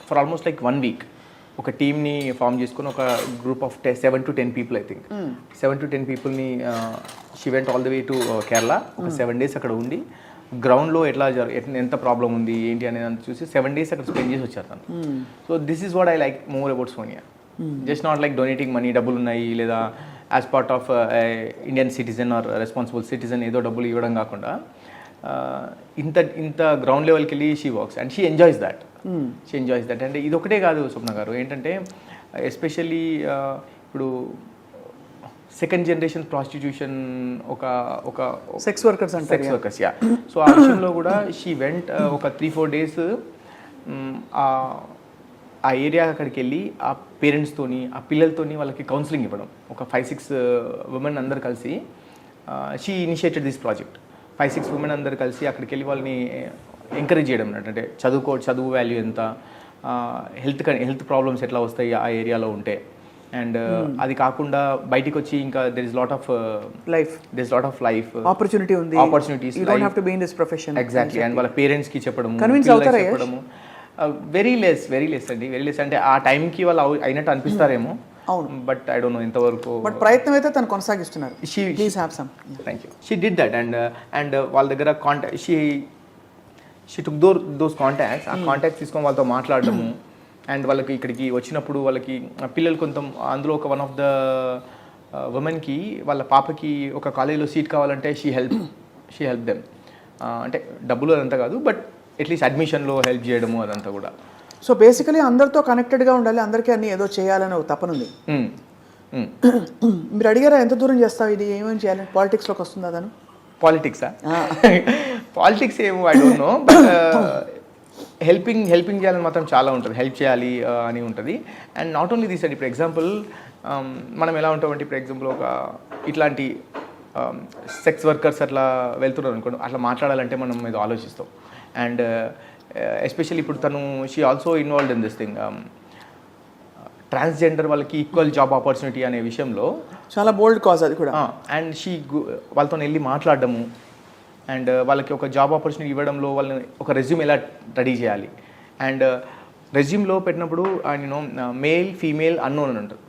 for almost like 1 week. ఒక టీమ్ని ఫామ్ చేసుకుని ఒక group of 7 to 10 people I think 7 to 10 పీపుల్ని she went all the way to Kerala ఒక 7 days అక్కడ ఉండి గ్రౌండ్లో ఎంత ప్రాబ్లం ఉంది ఏంటి అనేది చూసి 7 days అక్కడ స్పెండ్ చేసి వచ్చారు తను. So this is what I like more about Sonia. Just not like donating money, డబ్బులు ఉన్నాయి లేదా as part of Indian citizen or responsible citizen ఏదో డబ్బులు ఇవ్వడం కాకుండా ఇంత గ్రౌండ్ లెవెల్కి వెళ్ళి she works and she enjoys that. And ఇది ఒకటే కాదు స్వప్న గారు, ఏంటంటే ఎస్పెషల్లీ ఇప్పుడు సెకండ్ జనరేషన్ ప్రాస్టిట్యూషన్ ఒక సెక్స్ వర్కర్స్ యా. సో ఆ విషయంలో కూడా షీ వెంట్ ఒక 3-4 days ఆ ఏరియా అక్కడికి వెళ్ళి ఆ పేరెంట్స్తోని ఆ పిల్లలతోని వాళ్ళకి కౌన్సిలింగ్ ఇవ్వడం. ఒక 5-6 women అందరు కలిసి she initiated this project. 5-6 women అందరు కలిసి అక్కడికి వెళ్ళి వాళ్ళని ఎంకరేజ్ చేయడం అంటే చదువు వాల్యూ ఎంత, హెల్త్ ప్రాబ్లమ్స్ ఎట్లా వస్తాయి ఆ ఏరియాలో ఉంటే, అండ్ అది కాకుండా బయటికి వచ్చి ఇంకా there is lot of life opportunities exactly. And వాళ్ళ పేరెంట్స్కి చెప్పడము వెరీ లెస్ అంటే ఆ టైంకి వాళ్ళు అయినట్టు అనిపిస్తారేమో, బట్ ఐ డోంట్ నో ఎంతవరకు. బట్ ప్రయత్నం అయితే తను కొనసాగిస్తున్నారు. Thank you. She did that and వాళ్ళ దగ్గర షీ టుక్ దోస్ కాంటాక్ట్స్. ఆ కాంటాక్ట్స్ తీసుకొని వాళ్ళతో మాట్లాడటము అండ్ వాళ్ళకి ఇక్కడికి వచ్చినప్పుడు వాళ్ళకి పిల్లలు అందులో ఒక వన్ ఆఫ్ ద ఉమెన్కి వాళ్ళ పాపకి ఒక కాలేజీలో సీట్ కావాలంటే షీ హెల్ప్ దెమ్. అంటే డబ్బులు అదంతా కాదు, బట్ అట్లీస్ట్ అడ్మిషన్లో హెల్ప్ చేయడము అదంతా కూడా. సో బేసికలీ అందరితో కనెక్టెడ్గా ఉండాలి, అందరికీ అన్ని ఏదో చేయాలని ఒక తపనుంది. మీరు అడిగారా ఎంత దూరం చేస్తావు, ఇది ఏమేమి చేయాలి, పాలిటిక్స్లోకి వస్తుందా తను? పాలిటిక్స్ ఏమో I don't no, but helping చేయాలని మాత్రం చాలా ఉంటుంది, హెల్ప్ చేయాలి అని ఉంటుంది. అండ్ నాట్ ఓన్లీ దిస్ అండి, ఇప్పుడు ఎగ్జాంపుల్ మనం ఎలా ఉంటామంటే ఇప్పుడు ఎగ్జాంపుల్ ఒక ఇట్లాంటి సెక్స్ వర్కర్స్ అట్లా వెళ్తున్నారు అనుకోండి, అట్లా మాట్లాడాలంటే మనం ఏదో ఆలోచిస్తాం. అండ్ ఎస్పెషల్లీ ఇప్పుడు తను she also involved in this thing, transgender వాళ్ళకి ఈక్వల్ జాబ్ ఆపర్చునిటీ అనే విషయంలో చాలా బోల్డ్ కాజ్ అది కూడా. అండ్ వాళ్ళతో వెళ్ళి మాట్లాడడము అండ్ వాళ్ళకి ఒక జాబ్ ఆపర్చునిటీ ఇవ్వడంలో వాళ్ళని ఒక రెజ్యూమ్ ఎలా రెడీ చేయాలి, అండ్ రెజ్యూమ్లో పెట్టినప్పుడు మేల్ ఫీమేల్ అన్నోన్ అని ఉంటుంది.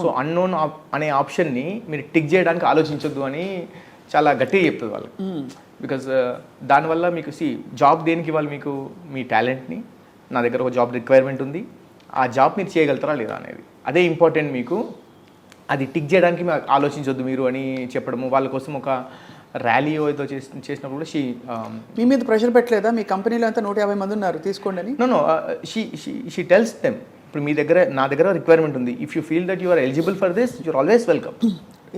సో అన్నోన్ అనే ఆప్షన్ని మీరు టిక్ చేయడానికి ఆలోచించొద్దు అని చాలా గట్టిగా చెప్తుంది వాళ్ళకి. బికాజ్ దానివల్ల మీకు జాబ్ దేనికి ఇవ్వాలి, మీకు మీ టాలెంట్ని, నా దగ్గర ఒక జాబ్ రిక్వైర్మెంట్ ఉంది, ఆ జాబ్ మీరు చేయగలుగుతారా లేదా అనేది అదే ఇంపార్టెంట్ మీకు, అది టిక్ చేయడానికి ఆలోచించొద్దు మీరు అని చెప్పడము. వాళ్ళ కోసం ఒక ర్యాలీ ఏదో చేసినప్పుడు కూడా మీ మీద ప్రెషర్ పెట్టలేదా, మీ కంపెనీలో అంతా 150 మంది ఉన్నారు తీసుకోండి అని? నో షీ టెల్స్ దెమ్, ఇప్పుడు నా దగ్గర రిక్వైర్మెంట్ ఉంది, if you feel that you are eligible for this you are always welcome.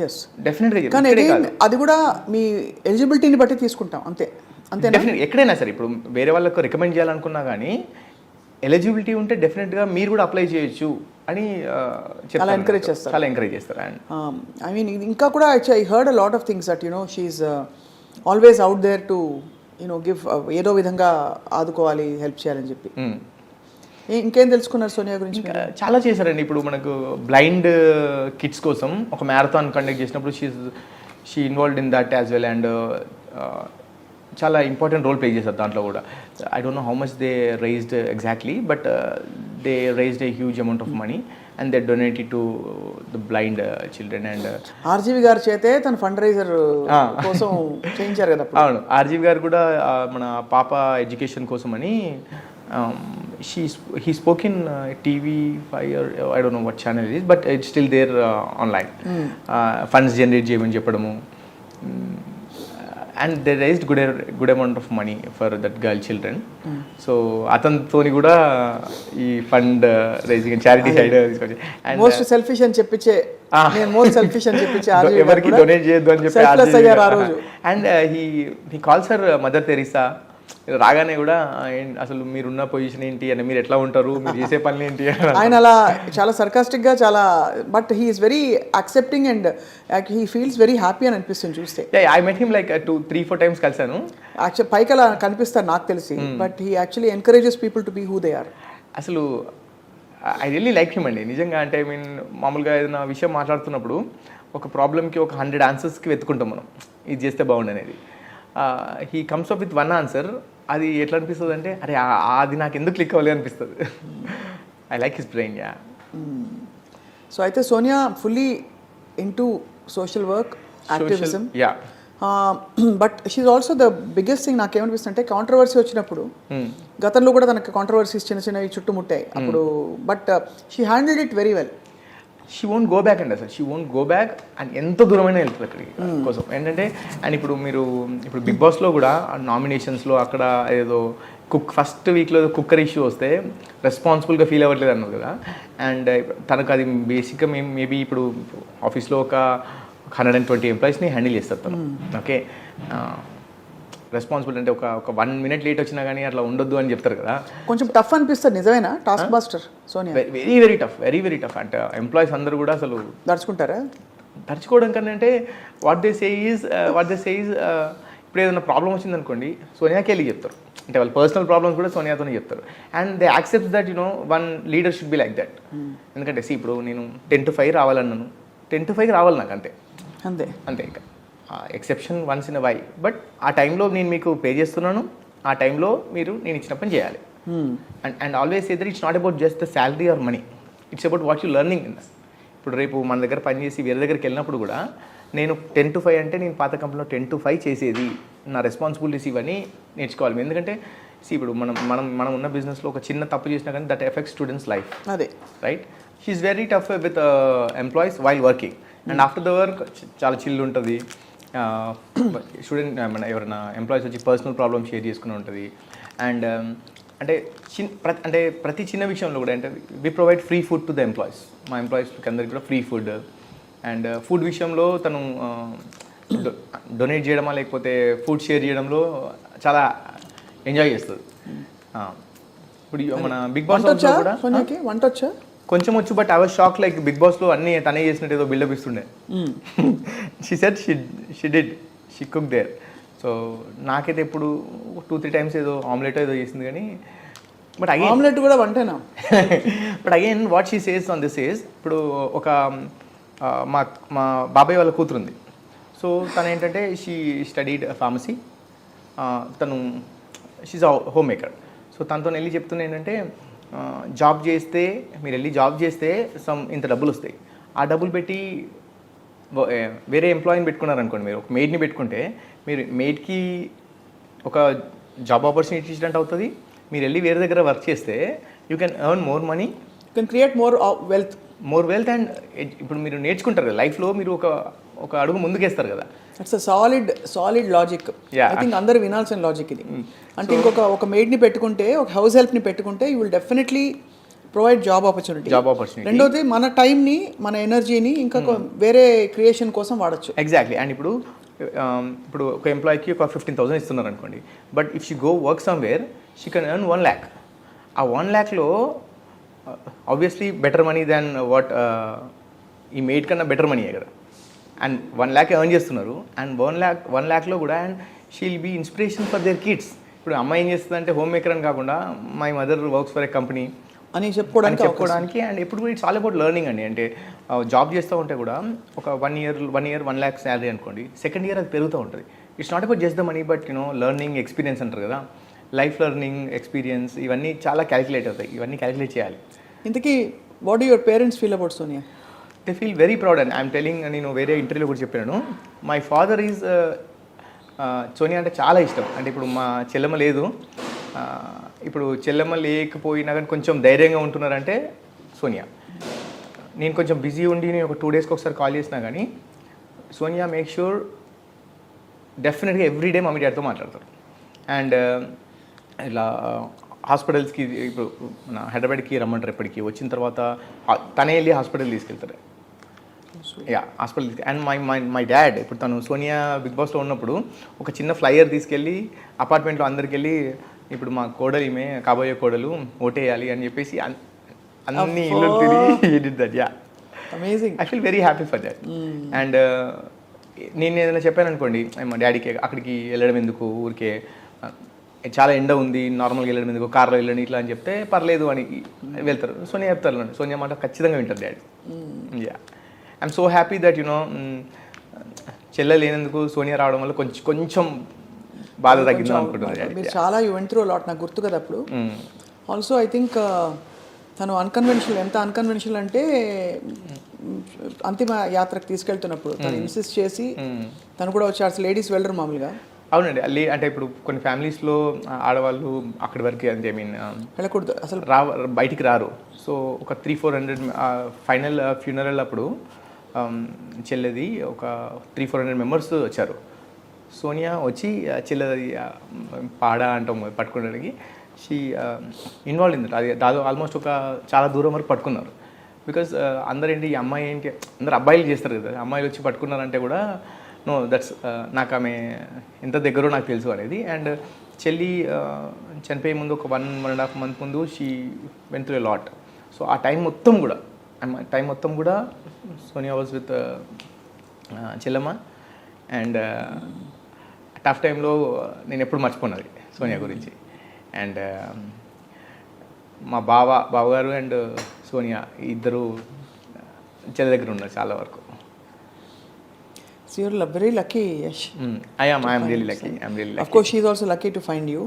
Yes డెఫినెట్గా. కానీ అది కూడా మీ ఎలిజిబిలిటీని బట్టి తీసుకుంటాం అంతే. డెఫినెట్ ఎక్కడైనా సరే ఇప్పుడు వేరే వాళ్ళకు రికమెండ్ చేయాలనుకున్నా కానీ ఎలిజిబిలిటీ ఉంటే డెఫినెట్గా మీరు కూడా అప్లై చేయొచ్చు అని చాలా ఎంకరేజ్ చేస్తారు. అండ్ ఐ మీన్ ఇంకా కూడా I heard a lot of things that she's always out there to give, ఏదో విధంగా ఆదుకోవాలి, హెల్ప్ చేయాలని చెప్పి. ఇంకేం తెలుసుకున్నారు సోనియా గురించి? చాలా చేశారండి. ఇప్పుడు మనకు బ్లైండ్ కిడ్స్ కోసం ఒక మ్యారథాన్ కండక్ట్ చేసినప్పుడు she involved in that as well. And చాలా ఇంపార్టెంట్ రోల్ ప్లే చేశారు దాంట్లో కూడా. I don't know how much they raised exactly, but they raised a huge amount of money and they donated to the blind children. And RGV గారి చేతే తన fund raiser కోసం చేయించారు కదా. అవును, ఆర్జీవి గారు కూడా మన పాప ఎడ్యుకేషన్ కోసం అని he spoke in TV5 or I don't know what channel it is, but it's still there online. Funds generate చేయమని చెప్పడము, and they raised good amount of money for that girl children. So అతనితోని కూడా ఈ fund raising charity side most selfish అని చెప్పించే ఎవరికి donate చేయొద్దు అని చెప్పి. And he calls her mother Teresa. రాగానే కూడా అసలు మీరున్న పొజిషన్ ఏంటి అని, మీరు ఎట్లా ఉంటారు, మీరు చేసే పనులు ఏంటి ఆయన అలా చాలా సర్కాస్టిక్ గా చాలా, but he's very accepting and he feels very happy అని అనిపిస్తుంది చూస్తే. I met him like 2-3-4 times కలిసాను. యాక్చువల్ పైకి అలా కనిపిస్తారు నాకు తెలిసి, but he actually encourages people to be who they are. అసలు ఐ రియల్లీ లైక్ హిమ్ అండి నిజంగా. అంటే ఐ మీన్ మామూలుగా ఏదైనా విషయం మాట్లాడుతున్నప్పుడు ఒక ప్రాబ్లమ్కి ఒక 100 answers వెతుకుంటాం మనం, ఇది చేస్తే బాగుండు అనేది. He comes up with 1 answer. అది ఎట్లా అనిపిస్తుంది అంటే, అరే అది నాకు ఎందుకు క్లిక్ అవ్వలేదు అనిపిస్తుంది. I like his brain. Yeah. So అయితే Sonia fully into social work, activism. Yeah. But she's also the biggest thing నాకేమనిపిస్తుంది అంటే కాంట్రవర్సీ వచ్చినప్పుడు గతంలో కూడా తనకి కాంట్రవర్సీస్ చిన్న చిన్నవి చుట్టుముట్టాయి అప్పుడు, but she handled it very well. She won't go back అండి అసలు. She won't go back and ఎంత దూరమైనా వెళ్తుంది అక్కడికి కోసం ఏంటంటే. అండ్ ఇప్పుడు బిగ్ బాస్లో కూడా నామినేషన్స్లో అక్కడ ఏదో ఫస్ట్ వీక్లో కుక్కర్ ఇష్యూ వస్తే రెస్పాన్సిబుల్గా ఫీల్ అవ్వట్లేదు అన్నారు కదా. అండ్ తనకు అది బేసిక్గా మేబీ ఇప్పుడు ఆఫీస్లో ఒక 120 ఎంప్లాయీస్ని హ్యాండిల్ చేస్తారు తను. ఓకే, రెస్పాన్సిబుల్ అంటే ఒక 1 minute లేట్ వచ్చినా కానీ అట్లా ఉండొద్దు అని చెప్తారు కదా. కొంచెం టఫ్ అనిపిస్తుంది నిజమేనా task master Sonia? Very tough అంటే ఎంప్లాయీస్ అందరూ కూడా అసలు దర్చుకుంటారా? దర్చుకోవడం కన్నా అంటే వాట్ దే సే ఈజ్ ఇప్పుడు ఏదైనా ప్రాబ్లం వచ్చింది అనుకోండి సోనియాకి వెళ్ళి చెప్తారు. అంటే వాళ్ళ పర్సనల్ ప్రాబ్లమ్స్ కూడా సోనియాతోనే చెప్తారు. And they accept that one leader should be like that. ఎందుకంటే ఇప్పుడు నేను 10 to 5 రావాలన్నాను, 10 to 5 రావాలి నాకు అంతే అంతే. ఇంకా exception once in a while, but ఆ టైంలో నేను మీకు పే చేస్తున్నాను, ఆ టైంలో నేను ఇచ్చిన పని చేయాలి. And always say that it's not about just the salary or money, it's about what you learning in that. ఇప్పుడు రేపు మన దగ్గర పనిచేసి వేరే దగ్గరికి వెళ్ళినప్పుడు కూడా నేను 10 to 5 అంటే నేను పాత కంపెనీలో 10 to 5 చేసేది, నా రెస్పాన్సిబిలిటీస్ ఇవన్నీ నేర్చుకోవాలి. ఎందుకంటే ఇప్పుడు మనం ఉన్న బిజినెస్లో ఒక చిన్న తప్పు చేసినా కానీ దట్ ఎఫెక్ట్స్ స్టూడెంట్స్ లైఫ్. అదే right. She is very tough with employees while working. And after the work చాలా చిల్ ఉంటుంది. స్టూడెంట్ ఎవరైనా ఎంప్లాయీస్ వచ్చి పర్సనల్ ప్రాబ్లమ్ షేర్ చేసుకుని ఉంటుంది. అండ్ అంటే ప్రతి చిన్న విషయంలో కూడా అంటే we provide free food to the employees. మా ఎంప్లాయీస్కి అందరికీ కూడా ఫ్రీ ఫుడ్. అండ్ ఫుడ్ విషయంలో తను డొనేట్ చేయడమా లేకపోతే ఫుడ్ షేర్ చేయడంలో చాలా ఎంజాయ్ చేస్తుంది. ఇప్పుడు మన బిగ్ బాస్ కూడా వంట వచ్చా కొంచెం వచ్చు, but I was shock like big బాస్లో అన్నీ తనే చేసినట్టు ఏదో బిల్డప్ ఇస్తుండే. She said she cook there. So నాకైతే ఇప్పుడు 2-3 times ఏదో ఆమ్లెట్ ఏదో చేసింది కానీ బట్ అగైన్ ఆమ్లెట్ కూడా వంటేనా. But again what she says on this is ఇప్పుడు ఒక మా బాబాయ్ వాళ్ళ కూతురుంది. సో తను ఏంటంటే షీ స్టడీడ్ ఫార్మసీ. తను షీజ్ హోమ్ మేకర్. సో తనతో వెళ్ళి చెప్తున్నా ఏంటంటే జాబ్ చేస్తే మీరు వెళ్ళి జాబ్ చేస్తే ఇంత డబ్బులు వస్తాయి. ఆ డబ్బులు పెట్టి వేరే ఎంప్లాయీని పెట్టుకున్నారనుకోండి, మీరు ఒక మెయిడ్ని పెట్టుకుంటే మీరు మెయిడ్కి ఒక జాబ్ ఆపర్చునిటీ ఇచ్చినట్టు అవుతుంది. మీరు వెళ్ళి వేరే దగ్గర వర్క్ చేస్తే you can earn more money, you can create more wealth. And ఇప్పుడు మీరు నేర్చుకుంటారు కదా లైఫ్లో, మీరు ఒక అడుగు ముందుకేస్తారు కదా. It's a solid logic. I think అందరూ వినాల్సిన లాజిక్ ఇది. అంటే ఒక మెయిడ్ని పెట్టుకుంటే, ఒక హౌస్ హెల్ప్ని పెట్టుకుంటే you will definitely provide job opportunity. రెండోది మన టైంని, మన ఎనర్జీని ఇంకా వేరే క్రియేషన్ కోసం వాడచ్చు. ఎగ్జాక్ట్లీ. అండ్ ఇప్పుడు ఒక ఎంప్లాయీకి ఒక 15,000 ఇస్తున్నారు అనుకోండి, but if she go work somewhere she can earn 1 lakh. ఆ 1 lakhలో obviously better money than what ఈ మెయిడ్ కన్నా బెటర్ మనీయే కదా. అండ్ 1 lakh ఎర్న్ చేస్తున్నారు. అండ్ 1 lakhలో కూడా and she will be inspiration for their kids. ఇప్పుడు అమ్మాయి ఏం చేస్తుంది అంటే హోమ్ మేకర్ అని కాకుండా my mother works for a company అని చెప్పుకోవడానికి. అండ్ ఎప్పుడు కూడా ఇట్స్ ఆల్ అబౌట్ లెర్నింగ్ అండి. అంటే జాబ్ చేస్తూ ఉంటే కూడా ఒక 1 year 1 lakh శాలరీ అనుకోండి, సెకండ్ ఇయర్ అది పెరుగుతూ ఉంటుంది. It's not about just the money, but learning experience అంటారు కదా, లైఫ్ లెర్నింగ్ ఎక్స్పీరియన్స్ ఇవన్నీ చాలా క్యాలిక్యులేట్ అవుతాయి. ఇవన్నీ క్యాలిక్యులేట్ చేయాలి. ఇంతకీ what do your parents feel about Sonia? They feel very proud. And I'm telling, నేను వేరే ఇంటర్వ్యూలో కూడా చెప్పాను, మై ఫాదర్ ఈజ్ సోనియా అంటే చాలా ఇష్టం. అంటే ఇప్పుడు మా చెల్లెమ్మ లేదు, ఇప్పుడు చెల్లెమ్మ లేకపోయినా కానీ కొంచెం ధైర్యంగా ఉంటున్నారంటే సోనియా. నేను కొంచెం బిజీ ఉండి నేను ఒక 2 daysకి ఒకసారి కాల్ చేసినా కానీ సోనియా మేక్ ష్యూర్ డెఫినెట్గా ఎవ్రీడే మమ్మీ డాడీతో మాట్లాడతారు. అండ్ ఇలా హాస్పిటల్స్కి ఇప్పుడు మన హైదరాబాద్కి రమ్మంటారు, ఎప్పటికీ వచ్చిన తర్వాత తనే వెళ్ళి హాస్పిటల్ తీసుకెళ్తారు. హాస్పిటల్ అండ్ మై డాడ్ ఇప్పుడు తను సోనియా బిగ్ బాస్లో ఉన్నప్పుడు ఒక చిన్న ఫ్లైయర్ తీసుకెళ్ళి అపార్ట్మెంట్లో అందరికి వెళ్ళి ఇప్పుడు మా కోడలు ఈమె కాబోయే కోడలు ఓటేయాలి అని చెప్పేసి అన్ని ఇల్లు తిరిగి that. Amazing. I feel very happy for that. And నేను ఏదైనా చెప్పాను అనుకోండి, మా డాడీకి అక్కడికి వెళ్ళడం ఎందుకు, ఊరికే చాలా ఎండ ఉంది, నార్మల్గా వెళ్ళడం ఎందుకు, కార్లో వెళ్ళండి ఇట్లా అని చెప్తే పర్లేదు అని వెళ్తారు. సోనియా చెప్తారు, సోనియా మాట ఖచ్చితంగా వింటారు daddy. I'm so happy that చెల్లె లేనందుకు సోనియా రావడం వల్ల కొంచెం బాధ తగ్గింది అనుకుంటున్నాను. మీరు చాలా యూ వెంట్ త్రూ లాట్, నాకు గుర్తు కదా అప్పుడు. ఆల్సో ఐ థింక్ తను అన్కన్వెన్షనల్, ఎంత అన్కన్వెన్షనల్ అంటే అంతిమ యాత్రకు తీసుకెళ్తున్నప్పుడు తను ఇన్సిస్ట్ చేసి తను కూడా వచ్చి అసలు లేడీస్ వెళ్ళరు మామూలుగా. అవునండి, అంటే ఇప్పుడు కొన్ని ఫ్యామిలీస్లో ఆడవాళ్ళు అక్కడి వరకు అంటే ఐ మీన్ వెళ్ళకూడదు అసలు, బయటికి రారు. సో ఒక 300-400 ఫైనల్ ఫ్యూనరల్ అప్పుడు చెల్లెది ఒక 300-400 మెంబర్స్ వచ్చారు. సోనియా వచ్చి చెల్లెది పాడ అంటాం పట్టుకోవడానికి షీ ఇన్వాల్వ్ ఇన్ దట్. అది దాదాపు ఆల్మోస్ట్ ఒక చాలా దూరం వరకు పట్టుకున్నారు. బికాజ్ అందరు ఏంటి, ఈ అమ్మాయి ఏంటి, అందరు అబ్బాయిలు చేస్తారు కదా, అమ్మాయిలు వచ్చి పట్టుకున్నారంటే కూడా నో దట్స్ నాకు ఆమె ఎంత దగ్గరో నాకు తెలుసు అనేది. అండ్ చెల్లి చనిపోయే ముందు ఒక 1.5 month ముందు she went through a lot. So ఆ టైం మొత్తం కూడా Sonia was with Chellamma. And tough టైంలో నేను ఎప్పుడు మర్చిపోన్నది సోనియా గురించి. అండ్ మా బావగారు అండ్ సోనియా ఇద్దరు చెల్లి దగ్గర ఉన్నారు చాలా వరకు. So you're very lucky, Yash. I am really lucky. Of course, she is also lucky to find you.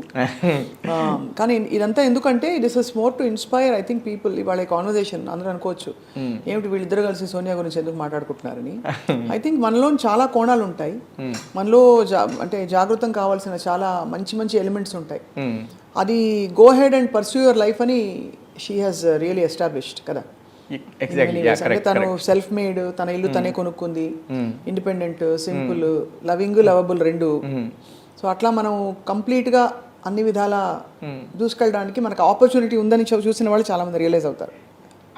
కానీ ఇదంతా ఎందుకంటే this is more to inspire I think people. ఇవాళ కాన్వర్సేషన్ అందరూ అనుకోవచ్చు ఏమిటి వీళ్ళిద్దరు కలిసి సోనియా గురించి ఎందుకు మాట్లాడుకుంటున్నారని. ఐ థింక్ మనలో చాలా కోణాలు ఉంటాయి, మనలో అంటే జాగృతం కావాల్సిన చాలా మంచి మంచి ఎలిమెంట్స్ ఉంటాయి. అది go head and pursue your life అని షీ హాజ్ రియలీ ఎస్టాబ్లిష్డ్ కదా. అంటే తను సెల్ఫ్ మేడ్, తన ఇల్లు తనే కొనుక్కుంది, ఇండిపెండెంట్, సింపుల్, లవింగ్, లవబుల్ రెండు. సో అట్లా మనం కంప్లీట్ గా అన్ని విధాల దూసుకెళ్ళడానికి మనకు ఆపర్చునిటీ ఉందని చూసిన వాళ్ళు చాలా మంది రియలైజ్ అవుతారు.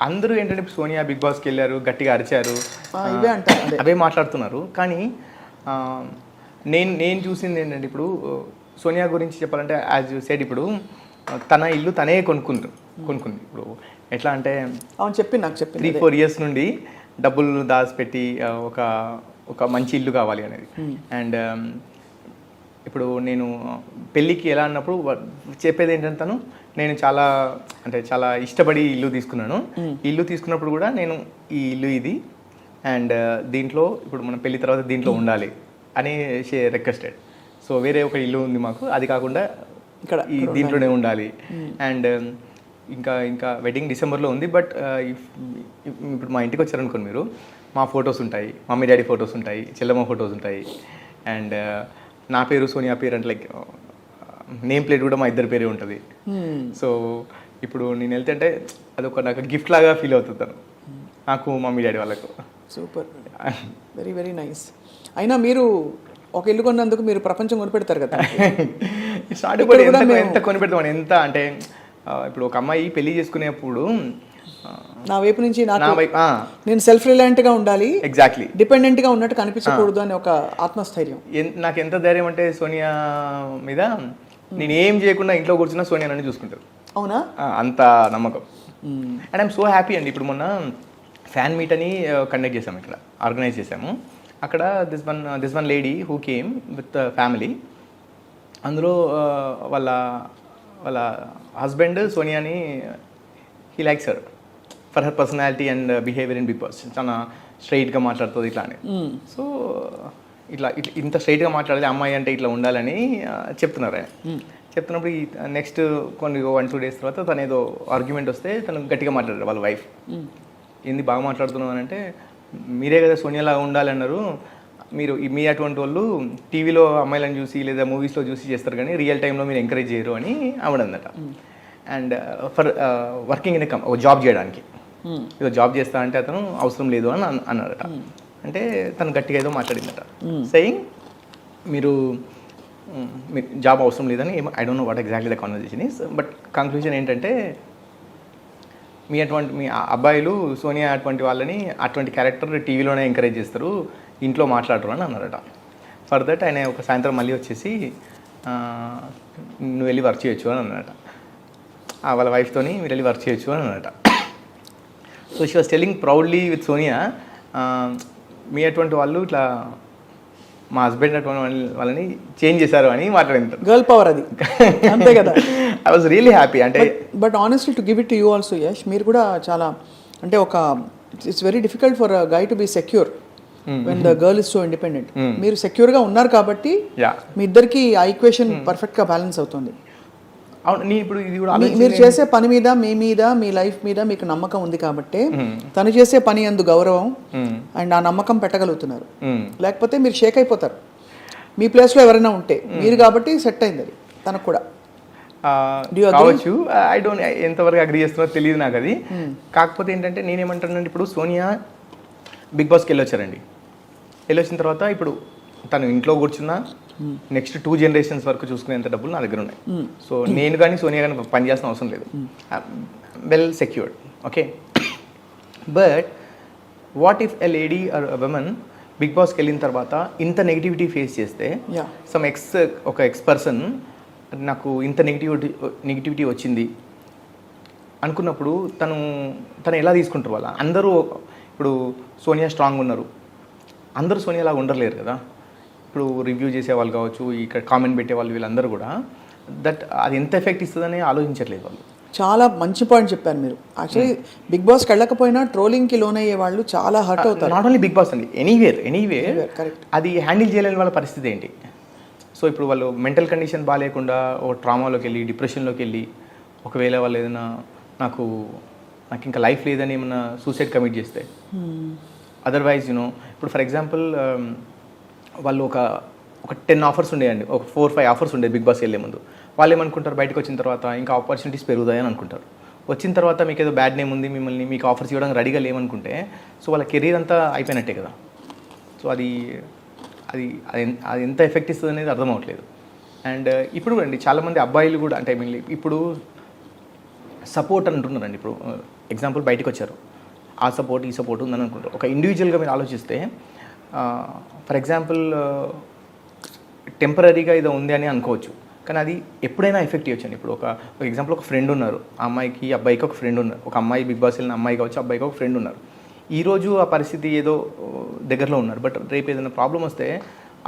అందరూ ఏంటంటే సోనియా బిగ్ బాస్కి వెళ్ళారు, గట్టిగా అరిచారు, ఇవే అంటారు, అవే మాట్లాడుతున్నారు. కానీ నేను చూసింది ఏంటంటే ఇప్పుడు సోనియా గురించి చెప్పాలంటే యాజ్ యూ సెడ్, ఇప్పుడు తన ఇల్లు తనే కొనుక్కుంది. ఇప్పుడు ఎట్లా అంటే అవును చెప్పి నాకు 3-4 years నుండి డబ్బులు దాచిపెట్టి ఒక మంచి ఇల్లు కావాలి అనేది. అండ్ ఇప్పుడు నేను పెళ్ళికి ఎలా అన్నప్పుడు చెప్పేది ఏంటంటే నేను చాలా ఇష్టపడి ఇల్లు తీసుకున్నాను. ఇల్లు తీసుకున్నప్పుడు కూడా నేను ఈ ఇల్లు ఇది అండ్ దీంట్లో ఇప్పుడు మనం పెళ్లి తర్వాత దీంట్లో ఉండాలి అని రిక్వెస్టెడ్. సో వేరే ఒక ఇల్లు ఉంది మాకు, అది కాకుండా ఇక్కడ దీంట్లోనే ఉండాలి. అండ్ ఇంకా వెడ్డింగ్ డిసెంబర్లో ఉంది. బట్ ఇప్పుడు మా ఇంటికి వచ్చారనుకోండి మీరు, మా ఫొటోస్ ఉంటాయి, మమ్మీ డాడీ ఫొటోస్ ఉంటాయి, చెల్లమ్మ ఫొటోస్ ఉంటాయి. అండ్ నా పేరు సోనియా పేరు అంటే లైక్ నేమ్ ప్లేట్ కూడా మా ఇద్దరి పేరే ఉంటుంది. సో ఇప్పుడు నేను వెళ్తే అదొక నాకు గిఫ్ట్ లాగా ఫీల్ అవుతుంటాను నాకు, మమ్మీ డాడీ వాళ్ళకు. Super, very very nice. అయినా మీరు ఒక ఇల్లు కొన్నందుకు మీరు ప్రపంచం కొనిపెడతారు కదా. ఎంత కొనిపెడతామని, ఎంత అంటే ఇప్పుడు ఒక అమ్మాయి పెళ్లి చేసుకునేప్పుడు నా వైపు నుంచి నేను సెల్ఫ్ రిలయంట్ గా ఉండాలి, ఎగ్జాక్ట్లీ డిపెండెంట్ గా ఉన్నట్టు కనిపించకూడదు అని ఒక ఆత్మస్థైర్యం. నాకు ఎంత ధైర్యం అంటే సోనియా మీద, నేను ఏం చేయకుండా ఇంట్లో కూర్చున్నా సోనియా నన్ను చూసుకుంటారు. అవునా, అంత నమ్మకం. అండ్ ఐఎమ్ సో హ్యాపీ అండి. ఇప్పుడు మొన్న ఫ్యాన్ మీట్ అని కండక్ట్ చేసాము, ఇక్కడ ఆర్గనైజ్ చేసాము. అక్కడ this one lady who came with family. అందులో వాళ్ళ హస్బెండ్ సోనియాని he likes her for her personality and behaviour in Bigg Boss. చాలా స్ట్రైట్గా మాట్లాడుతుంది ఇట్లా అని. సో ఇట్లా ఇంత స్ట్రైట్గా మాట్లాడేది అమ్మాయి అంటే ఇట్లా ఉండాలని చెప్తున్నారు. చెప్తున్నప్పుడు నెక్స్ట్ కొన్ని 1-2 days తర్వాత తను ఏదో ఆర్గ్యుమెంట్ వస్తే తను గట్టిగా మాట్లాడారు వాళ్ళ వైఫ్. ఏంది బాగా మాట్లాడుతున్నావు అని అంటే, మీరే కదా సోనియాలాగా ఉండాలన్నారు, మీ అటువంటి వాళ్ళు టీవీలో అమ్మాయిలను చూసి లేదా మూవీస్లో చూసి చేస్తారు కానీ రియల్ టైంలో మీరు ఎంకరేజ్ చేయరు అని ఆవిడన్నట. అండ్ ఫర్ వర్కింగ్ ఇన్ ఒక జాబ్ చేయడానికి, ఏదో జాబ్ చేస్తా అంటే అతను అవసరం లేదు అని అన్నాడట. అంటే తను గట్టిగా ఏదో మాట్లాడిందట, సెయింగ్ మీరు జాబ్ అవసరం లేదని. I don't know what exactly the conversation is. But conclusion ఏంటంటే, మీ అబ్బాయిలు సోనియా అటువంటి వాళ్ళని, అటువంటి క్యారెక్టర్ టీవీలోనే ఎంకరేజ్ చేస్తారు, ఇంట్లో మాట్లాడరు అని అన్నారట. ఫర్ దట్ ఆయన ఒక సాయంత్రం మళ్ళీ వచ్చేసి నువ్వు వెళ్ళి వర్క్ చేయొచ్చు అని అన్నారట. వాళ్ళ వైఫ్తోని మీరు వెళ్ళి వర్క్ చేయొచ్చు అని అన్నారట. So she was telling proudly with Sonia, మీ అటువంటి వాళ్ళు ఇట్లా మా హస్బెండ్ అటువంటి వాళ్ళని చేంజ్ చేశారు అని మాట్లాడింది. గర్ల్ పవర్ అది, అంతే కదా. I was really happy. అంటే but honestly to give it to you also Yash, మీరు కూడా చాలా అంటే it's very difficult for a guy to be secure when the girl is so independent. మీరు సెక్యూర్ గా ఉన్నారు కాబట్టి మీ ఇద్దరికి ఆ ఈక్వేషన్ పర్ఫెక్ట్ గా బ్యాలెన్స్ అవుతుంది. అవును నీ ఇప్పుడు ఇది కూడా మీరు చేసే పని మీద మీ మీద మీ లైఫ్ మీద మీకు నమ్మకం ఉంది కాబట్టి తను చేసే పని అందు గౌరవం అండ్ ఆ నమ్మకం పెట్టగలుగుతున్నారు. లేకపోతే మీరు షేక్ అయిపోతారు మీ ప్లేస్లో ఎవరైనా ఉంటే. మీరు కాబట్టి సెట్ అయింది అది తనకు కూడా కావచ్చు. ఐ డోంట్ ఎంతవరకు అగ్రీ చేస్తున్నారో తెలియదు నాకు అది. కాకపోతే ఏంటంటే నేనేమంటానంటే ఇప్పుడు సోనియా బిగ్ బాస్కి వెళ్ళొచ్చారండి. వెళ్ళొచ్చిన తర్వాత ఇప్పుడు తను ఇంట్లో కూర్చున్నా నెక్స్ట్ 2 generations వరకు చూసుకునేంత డబ్బులు నా దగ్గర ఉన్నాయి. సో నేను కానీ సోనియా కానీ పని చేయాల్సిన అవసరం లేదు. Well secured. Okay, but what if a lady or women big బాస్కి వెళ్ళిన తర్వాత ఇంత నెగిటివిటీ ఫేస్ చేస్తే ఒక ఎక్స్ పర్సన్ నాకు ఇంత నెగిటివిటీ వచ్చింది అనుకున్నప్పుడు తను ఎలా తీసుకుంటారు వాళ్ళ అందరూ. ఇప్పుడు సోనియా స్ట్రాంగ్ ఉన్నారు, అందరూ సోనియా లాగా ఉండలేరు కదా. ఇప్పుడు రివ్యూ చేసే వాళ్ళు కావచ్చు, ఇక్కడ కామెంట్ పెట్టే వాళ్ళు వీళ్ళందరూ కూడా అది ఎంత ఎఫెక్ట్ ఇస్తుందని ఆలోచించట్లేదు వాళ్ళు. చాలా మంచి పాయింట్ చెప్పారు మీరు. యాక్చువల్లీ బిగ్ బాస్కి వెళ్ళకపోయినా ట్రోలింగ్కి లోనయ్యే వాళ్ళు చాలా హర్ట్ అవుతారు. నాట్ ఓన్లీ బిగ్ బాస్ అండి, ఎనీవేర్ కరెక్ట్. అది హ్యాండిల్ చేయలేని వాళ్ళ పరిస్థితి ఏంటి? సో ఇప్పుడు వాళ్ళు మెంటల్ కండిషన్ బాగాలేకుండా ఓ ట్రామాలోకి వెళ్ళి డిప్రెషన్లోకి వెళ్ళి ఒకవేళ వాళ్ళు ఏదైనా నాకు ఇంకా లైఫ్ లేదని ఏమన్నా సూసైడ్ కమిట్ చేస్తే, అదర్వైజ్ ఇప్పుడు ఫర్ ఎగ్జాంపుల్ వాళ్ళు ఒక 10 offers ఉండేయండి, ఒక 4-5 offers ఉండేది బిగ్ బాస్ వెళ్ళే ముందు. వాళ్ళు ఏమనుకుంటారు, బయటకు వచ్చిన తర్వాత ఇంకా ఆపర్చునిటీస్ పెరుగుతాయని అనుకుంటారు. వచ్చిన తర్వాత మీకు ఏదో బ్యాడ్ నేమ్ ఉంది, మీకు ఆఫర్స్ ఇవ్వడానికి రెడీగా లేవనుకుంటే సో వాళ్ళ కెరీర్ అంతా అయిపోయినట్టే కదా. సో అది ఎంత ఎఫెక్ట్ ఇస్తుంది అనేది అర్థం అవ్వట్లేదు. అండ్ ఇప్పుడు అండి చాలామంది అబ్బాయిలు కూడా అంటే ఇప్పుడు సపోర్ట్ అంటున్నారండి. ఇప్పుడు ఎగ్జాంపుల్ బయటకు వచ్చారు, ఆ సపోర్ట్ ఈ సపోర్ట్ ఉందని అనుకుంటారు. ఒక ఇండివిజువల్గా మీరు ఆలోచిస్తే ఫర్ ఎగ్జాంపుల్ టెంపరీగా ఏదో ఉంది అని అనుకోవచ్చు, కానీ అది ఎప్పుడైనా ఎఫెక్ట్ ఇవ్వచ్చండి. ఇప్పుడు ఒక ఎగ్జాంపుల్ ఒక ఫ్రెండ్ ఉన్నారు, ఆ అమ్మాయికి అబ్బాయికి ఒక ఫ్రెండ్ ఉన్నారు. ఒక అమ్మాయి బిగ్ బాస్ వెళ్ళిన అమ్మాయి కావచ్చు, అబ్బాయికి ఒక ఫ్రెండ్ ఉన్నారు. ఈరోజు ఆ పరిస్థితి ఏదో దగ్గరలో ఉన్నారు, బట్ రేపు ఏదైనా ప్రాబ్లం వస్తే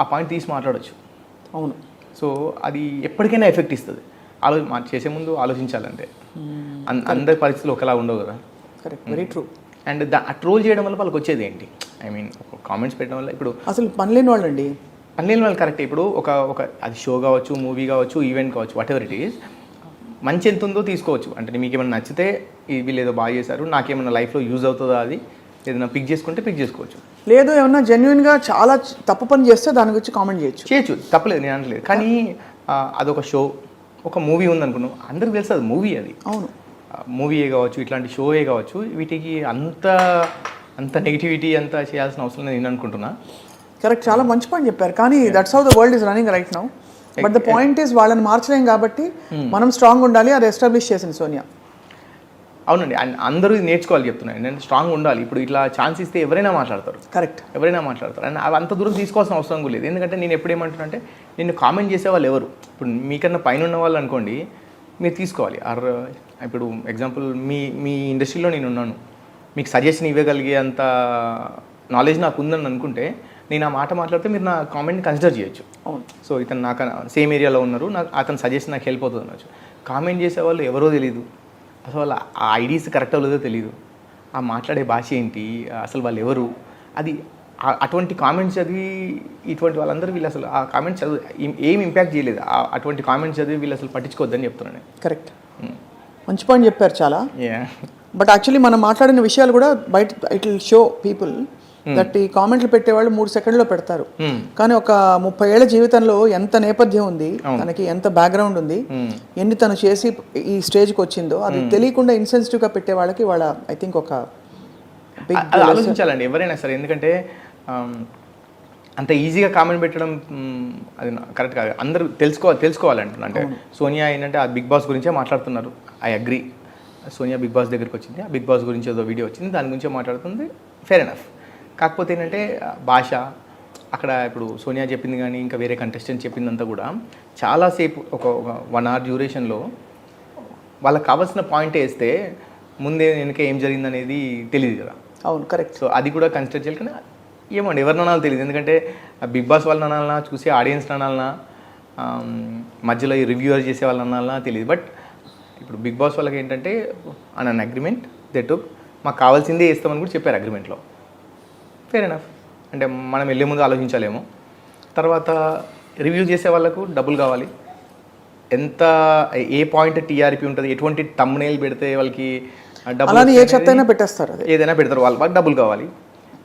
ఆ పాయింట్ తీసి మాట్లాడవచ్చు. అవును. సో అది ఎప్పటికైనా ఎఫెక్ట్ ఇస్తుంది. చేసే ముందు ఆలోచించాలంటే అందరి పరిస్థితులు ఒకలా ఉండవు కదా. Correct, very true. And troll చేయడం వల్ల వాళ్ళకి వచ్చేది ఏంటి? ఐ మీన్ కామెంట్స్ పెట్టడం వల్ల ఇప్పుడు అసలు పనిలేని వాళ్ళు అండి. పనిలేని వాళ్ళు కరెక్ట్. ఇప్పుడు ఒక అది షో కావచ్చు, మూవీ కావచ్చు, ఈవెంట్ కావచ్చు, వాట్ ఎవర్ ఇట్ ఈస్, మంచి ఎంత ఉందో తీసుకోవచ్చు. అంటే మీకు ఏమైనా నచ్చితే వీళ్ళు ఏదో బాగా చేశారు, నాకేమైనా లైఫ్లో యూజ్ అవుతుందా, అది ఏదైనా పిక్ చేసుకుంటే పిక్ చేసుకోవచ్చు. లేదు ఏమన్నా జెన్యున్గా చాలా తప్పు పని చేస్తే దాని గురించి కామెంట్ చేయొచ్చు, తప్పలేదు, నేను అనట్లేదు. కానీ అదొక షో, ఒక మూవీ ఉందనుకున్నాం, అందరికి తెలుసు అది మూవీ. అది అవును, మూవీయే కావచ్చు, ఇట్లాంటి షోయే కావచ్చు, వీటికి అంత నెగిటివిటీ అంతా చేయాల్సిన అవసరం నేను అనుకుంటున్నా. కరెక్ట్, చాలా మంచి పాయింట్ చెప్పారు. కానీ that's how the world is running right now. But the point is వాళ్ళని మార్చలేం కాబట్టి మనం స్ట్రాంగ్ ఉండాలి. అది ఎస్టాబ్లిష్ చేసింది సోనియా. అవునండి, అండ్ అందరూ నేర్చుకోవాలి చెప్తున్నాను నేను. స్ట్రాంగ్ ఉండాలి. ఇప్పుడు ఇట్లా ఛాన్స్ ఇస్తే ఎవరైనా మాట్లాడతారు. కరెక్ట్, ఎవరైనా మాట్లాడతారు. అండ్ అవి అంత దూరం తీసుకోవాల్సిన అవసరం కూడా లేదు. ఎందుకంటే నేను ఎప్పుడేమంటున్నా నిన్ను కామెంట్ చేసే వాళ్ళు ఎవరు? ఇప్పుడు మీకన్నా పైన ఉన్న వాళ్ళు అనుకోండి, మీరు తీసుకోవాలి. ఇప్పుడు ఎగ్జాంపుల్ మీ ఇండస్ట్రీలో నేను ఉన్నాను, మీకు సజెషన్ ఇవ్వగలిగే అంత నాలెడ్జ్ నాకు ఉందని అనుకుంటే నేను ఆ మాట మాట్లాడితే మీరు నా కామెంట్ని కన్సిడర్ చేయొచ్చు. అవును. సో ఇతను నాకు సేమ్ ఏరియాలో ఉన్నారు, అతని సజెషన్ నాకు హెల్ప్ అవుతుంది అనొచ్చు. కామెంట్ చేసేవాళ్ళు ఎవరో తెలియదు, అసలు వాళ్ళ ఆ ఐడీస్ కరెక్ట్ అవ్వలేదో తెలియదు, ఆ మాట్లాడే భాష ఏంటి, అసలు వాళ్ళు ఎవరు, అది అటువంటి కామెంట్స్ చదివి ఇటువంటి వాళ్ళందరూ వీళ్ళు అసలు ఆ కామెంట్స్ చదివి ఏం ఇంపాక్ట్ చేయలేదు. అటువంటి కామెంట్స్ చదివి వీళ్ళు అసలు పట్టించుకోవద్దని చెప్తున్నాను. కరెక్ట్, మంచి పాయింట్ చెప్పారు చాలా. యా, బట్ యాక్చువల్లీ మనం మాట్లాడిన విషయాలు కూడా బయట it will show people that ఈ కామెంట్లు పెట్టేవాళ్ళు 3 సెకండ్లో పెడతారు. కానీ ఒక 30 ఏళ్ల జీవితంలో ఎంత నేపథ్యం ఉంది, తనకి ఎంత బ్యాక్గ్రౌండ్ ఉంది, ఎన్ని తను చేసి ఈ స్టేజ్కి వచ్చిందో అది తెలియకుండా ఇన్సెన్సిటివ్గా పెట్టే వాళ్ళకి వాళ్ళ ఐ థింక్ ఒక అది ఆలోచించాలండి ఎవరైనా సరే. ఎందుకంటే అంత ఈజీగా కామెంట్ పెట్టడం అది కరెక్ట్ కాదు. అందరూ తెలుసుకోవాలంటున్నా. అంటే సోనియా ఏంటంటే ఆ బిగ్ బాస్ గురించే మాట్లాడుతున్నారు. I agree, Sonia big boss దగ్గరికి వచ్చింది, ఆ బిగ్ బాస్ గురించి ఏదో వీడియో వచ్చింది, దాని గురించే మాట్లాడుతుంది, ఫెయిర్ ఎనఫ్. కాకపోతే ఏంటంటే భాష అక్కడ ఇప్పుడు సోనియా చెప్పింది కానీ ఇంకా వేరే కంటెస్టెంట్ చెప్పిందంతా కూడా చాలాసేపు ఒక 1 hour డ్యూరేషన్లో వాళ్ళకి కావాల్సిన పాయింట్ వేస్తే ముందే వెనక ఏం జరిగింది అనేది తెలియదు కదా. అవును, కరెక్ట్. సో అది కూడా కన్సిడర్ చేయాలి. కానీ ఏమండి ఎవరిని అనాలో తెలియదు. ఎందుకంటే బిగ్ బాస్ వాళ్ళని అనాలన్నా, చూసే ఆడియన్స్ అనాలన్నా, మధ్యలో ఈ రివ్యూవర్ చేసే వాళ్ళని అనాలన్నా తెలియదు. బట్ ఇప్పుడు బిగ్ బాస్ వాళ్ళకి ఏంటంటే అన్ అగ్రిమెంట్ దట్ మాకు కావాల్సిందే ఇస్తామని కూడా చెప్పారు అగ్రిమెంట్లో. Fair enough. అంటే మనం వెళ్ళే ముందు ఆలోచించాలేమో. తర్వాత రివ్యూ చేసే వాళ్ళకు డబ్బులు కావాలి, ఎంత ఏ పాయింట్ టీఆర్పీ ఉంటుంది, ఎటువంటి తమ్నేల్ పెడితే వాళ్ళకి డబ్బులు అలానే ఏ వస్తాయి చెత్త అయినా అనేది పెట్టేస్తారు అది. ఏదైనా పెడతారు, వాళ్ళకి డబ్బులు కావాలి.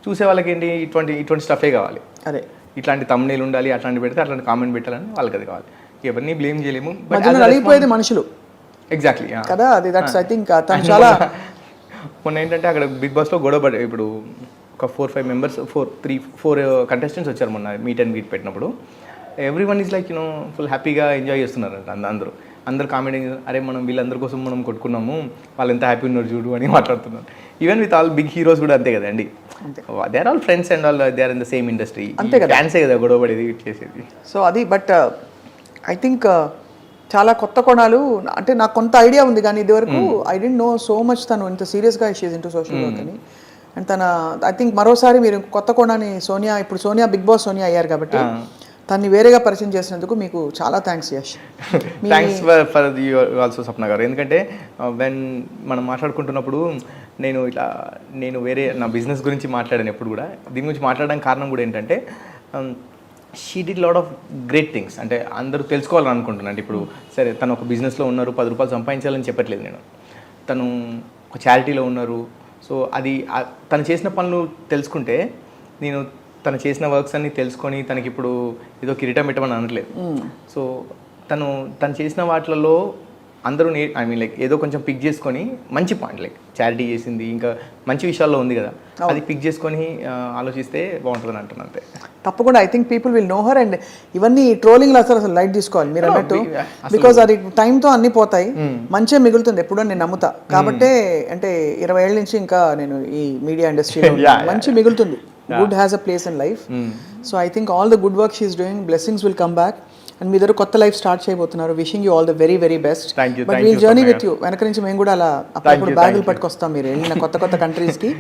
చూసే వాళ్ళకి ఏంటి ఇటువంటి స్టఫే కావాలి, అదే ఇట్లాంటి తమ్నేల్ ఉండాలి, అట్లాంటి పెడితే అట్లాంటి కామెంట్ పెట్టాలని వాళ్ళకి అది కావాలి. ఎవరిని బ్లేమ్ చేయలేము. మధ్యలో నలిగిపోయేది మనుషులు ఎగ్జాక్ట్లీ కదా, అది దట్స్ ఐ థింక్ తను చాలా మొన్న ఏంటంటే అక్కడ బిగ్ బాస్లో గొడవ పడే, ఇప్పుడు ఒక 4-5 మెంబర్స్ 4 కంటెస్టెంట్స్ వచ్చారు మొన్న మీట్ అండ్ గ్రీట్ పెట్టినప్పుడు. Every one is like full హ్యాపీగా ఎంజాయ్ చేస్తున్నారు అందరూ కామెంటింగ్, అరే మనం వీళ్ళందరి కోసం మనం కొట్టుకున్నాము, వాళ్ళు ఎంత హ్యాపీ ఉన్నారు చూడు అని మాట్లాడుతున్నారు. Even with all big heroes కూడా అంతే కదండి, they are all friends and all they are in the same industry, అంతే కదా, ఫ్యాన్సే కదా గొడవ పడేది చేసేది. సో అది బట్ ఐ థింక్ చాలా కొత్త కోణాలు, అంటే నాకు కొంత ఐడియా ఉంది కానీ ఇదివరకు I didn't know so much తను ఇంత సీరియస్గా షీజ్ ఇంటూ సోషల్ వర్క్ అని. అండ్ తన ఐ థింక్ మరోసారి మీరు కొత్త కోణాన్ని సోనియా, ఇప్పుడు సోనియా బిగ్ బాస్ సోనియా అయ్యారు కాబట్టి తన్ని వేరేగా పరిచయం చేసినందుకు మీకు చాలా thanks Yash. Thanks for you also Swapna garu. ఎందుకంటే వెన్ మనం మాట్లాడుకుంటున్నప్పుడు నేను వేరే నా బిజినెస్ గురించి మాట్లాడాను ఎప్పుడు కూడా. దీని గురించి మాట్లాడడానికి కారణం కూడా ఏంటంటే she did lot of great things. అంటే అందరూ తెలుసుకోవాలని అనుకుంటున్నాను. ఇప్పుడు సరే తను ఒక బిజినెస్లో ఉన్నారు, 10 రూపాయలు సంపాదించాలని చెప్పట్లేదు నేను, తను ఒక చారిటీలో ఉన్నారు. సో అది తను చేసిన పనులు తెలుసుకుంటే, నేను తను చేసిన వర్క్స్ అన్ని తెలుసుకొని తనకి ఇప్పుడు ఏదో కిరీటం పెట్టమని అనట్లేదు. సో తను చేసిన వాటిలలో అందరూ ఐ మీన్ లైక్ ఏదో కొంచెం పిక్ చేసుకొని మంచి పాయింట్, లైక్ చారిటీ చేసింది, ఇంకా మంచి విషయాల్లో ఉంది కదా, అది పిక్ చేసుకొని ఆలోచిస్తే బాగుంటుందని అంటున్నాను అంతే. తప్పకుండా I think people will know her. And ఇవన్నీ ట్రోలింగ్లో అసలు లైట్ తీసుకోవాలి మీరు అన్నట్టు, బికాజ్ అది టైంతో అన్ని పోతాయి, మంచిగా మిగులుతుంది ఎప్పుడో నేను నమ్ముతా. కాబట్టే అంటే 20 ఏళ్ళ నుంచి ఇంకా నేను ఈ మీడియా ఇండస్ట్రీలో మంచి మిగులుతుంది. Good has a place in life. So I think all the good work she is doing, blessings will come back. And మీ దగ్గర కొత్త లైఫ్ స్టార్ట్ చేయబోతున్నారు. Wishing you all the very very best. But we'll journey with you. వెనక నుంచి మేము కూడా అలా అప్పుడప్పుడు బ్యాగులు పట్టుకొస్తాం మీరు వెళ్ళిన కొత్త కంట్రీస్కి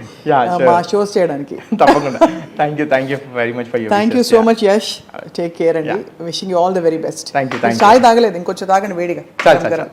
మా షోస్ చేయడానికి. తప్పకుండా. Thank you very much for your. Thank you so much Yash. Take care అండి. Wishing you all the very best. Thank you. చాయ్ తాగలేదు, ఇంకొంచెం తాగండి వేడిగా. చాలా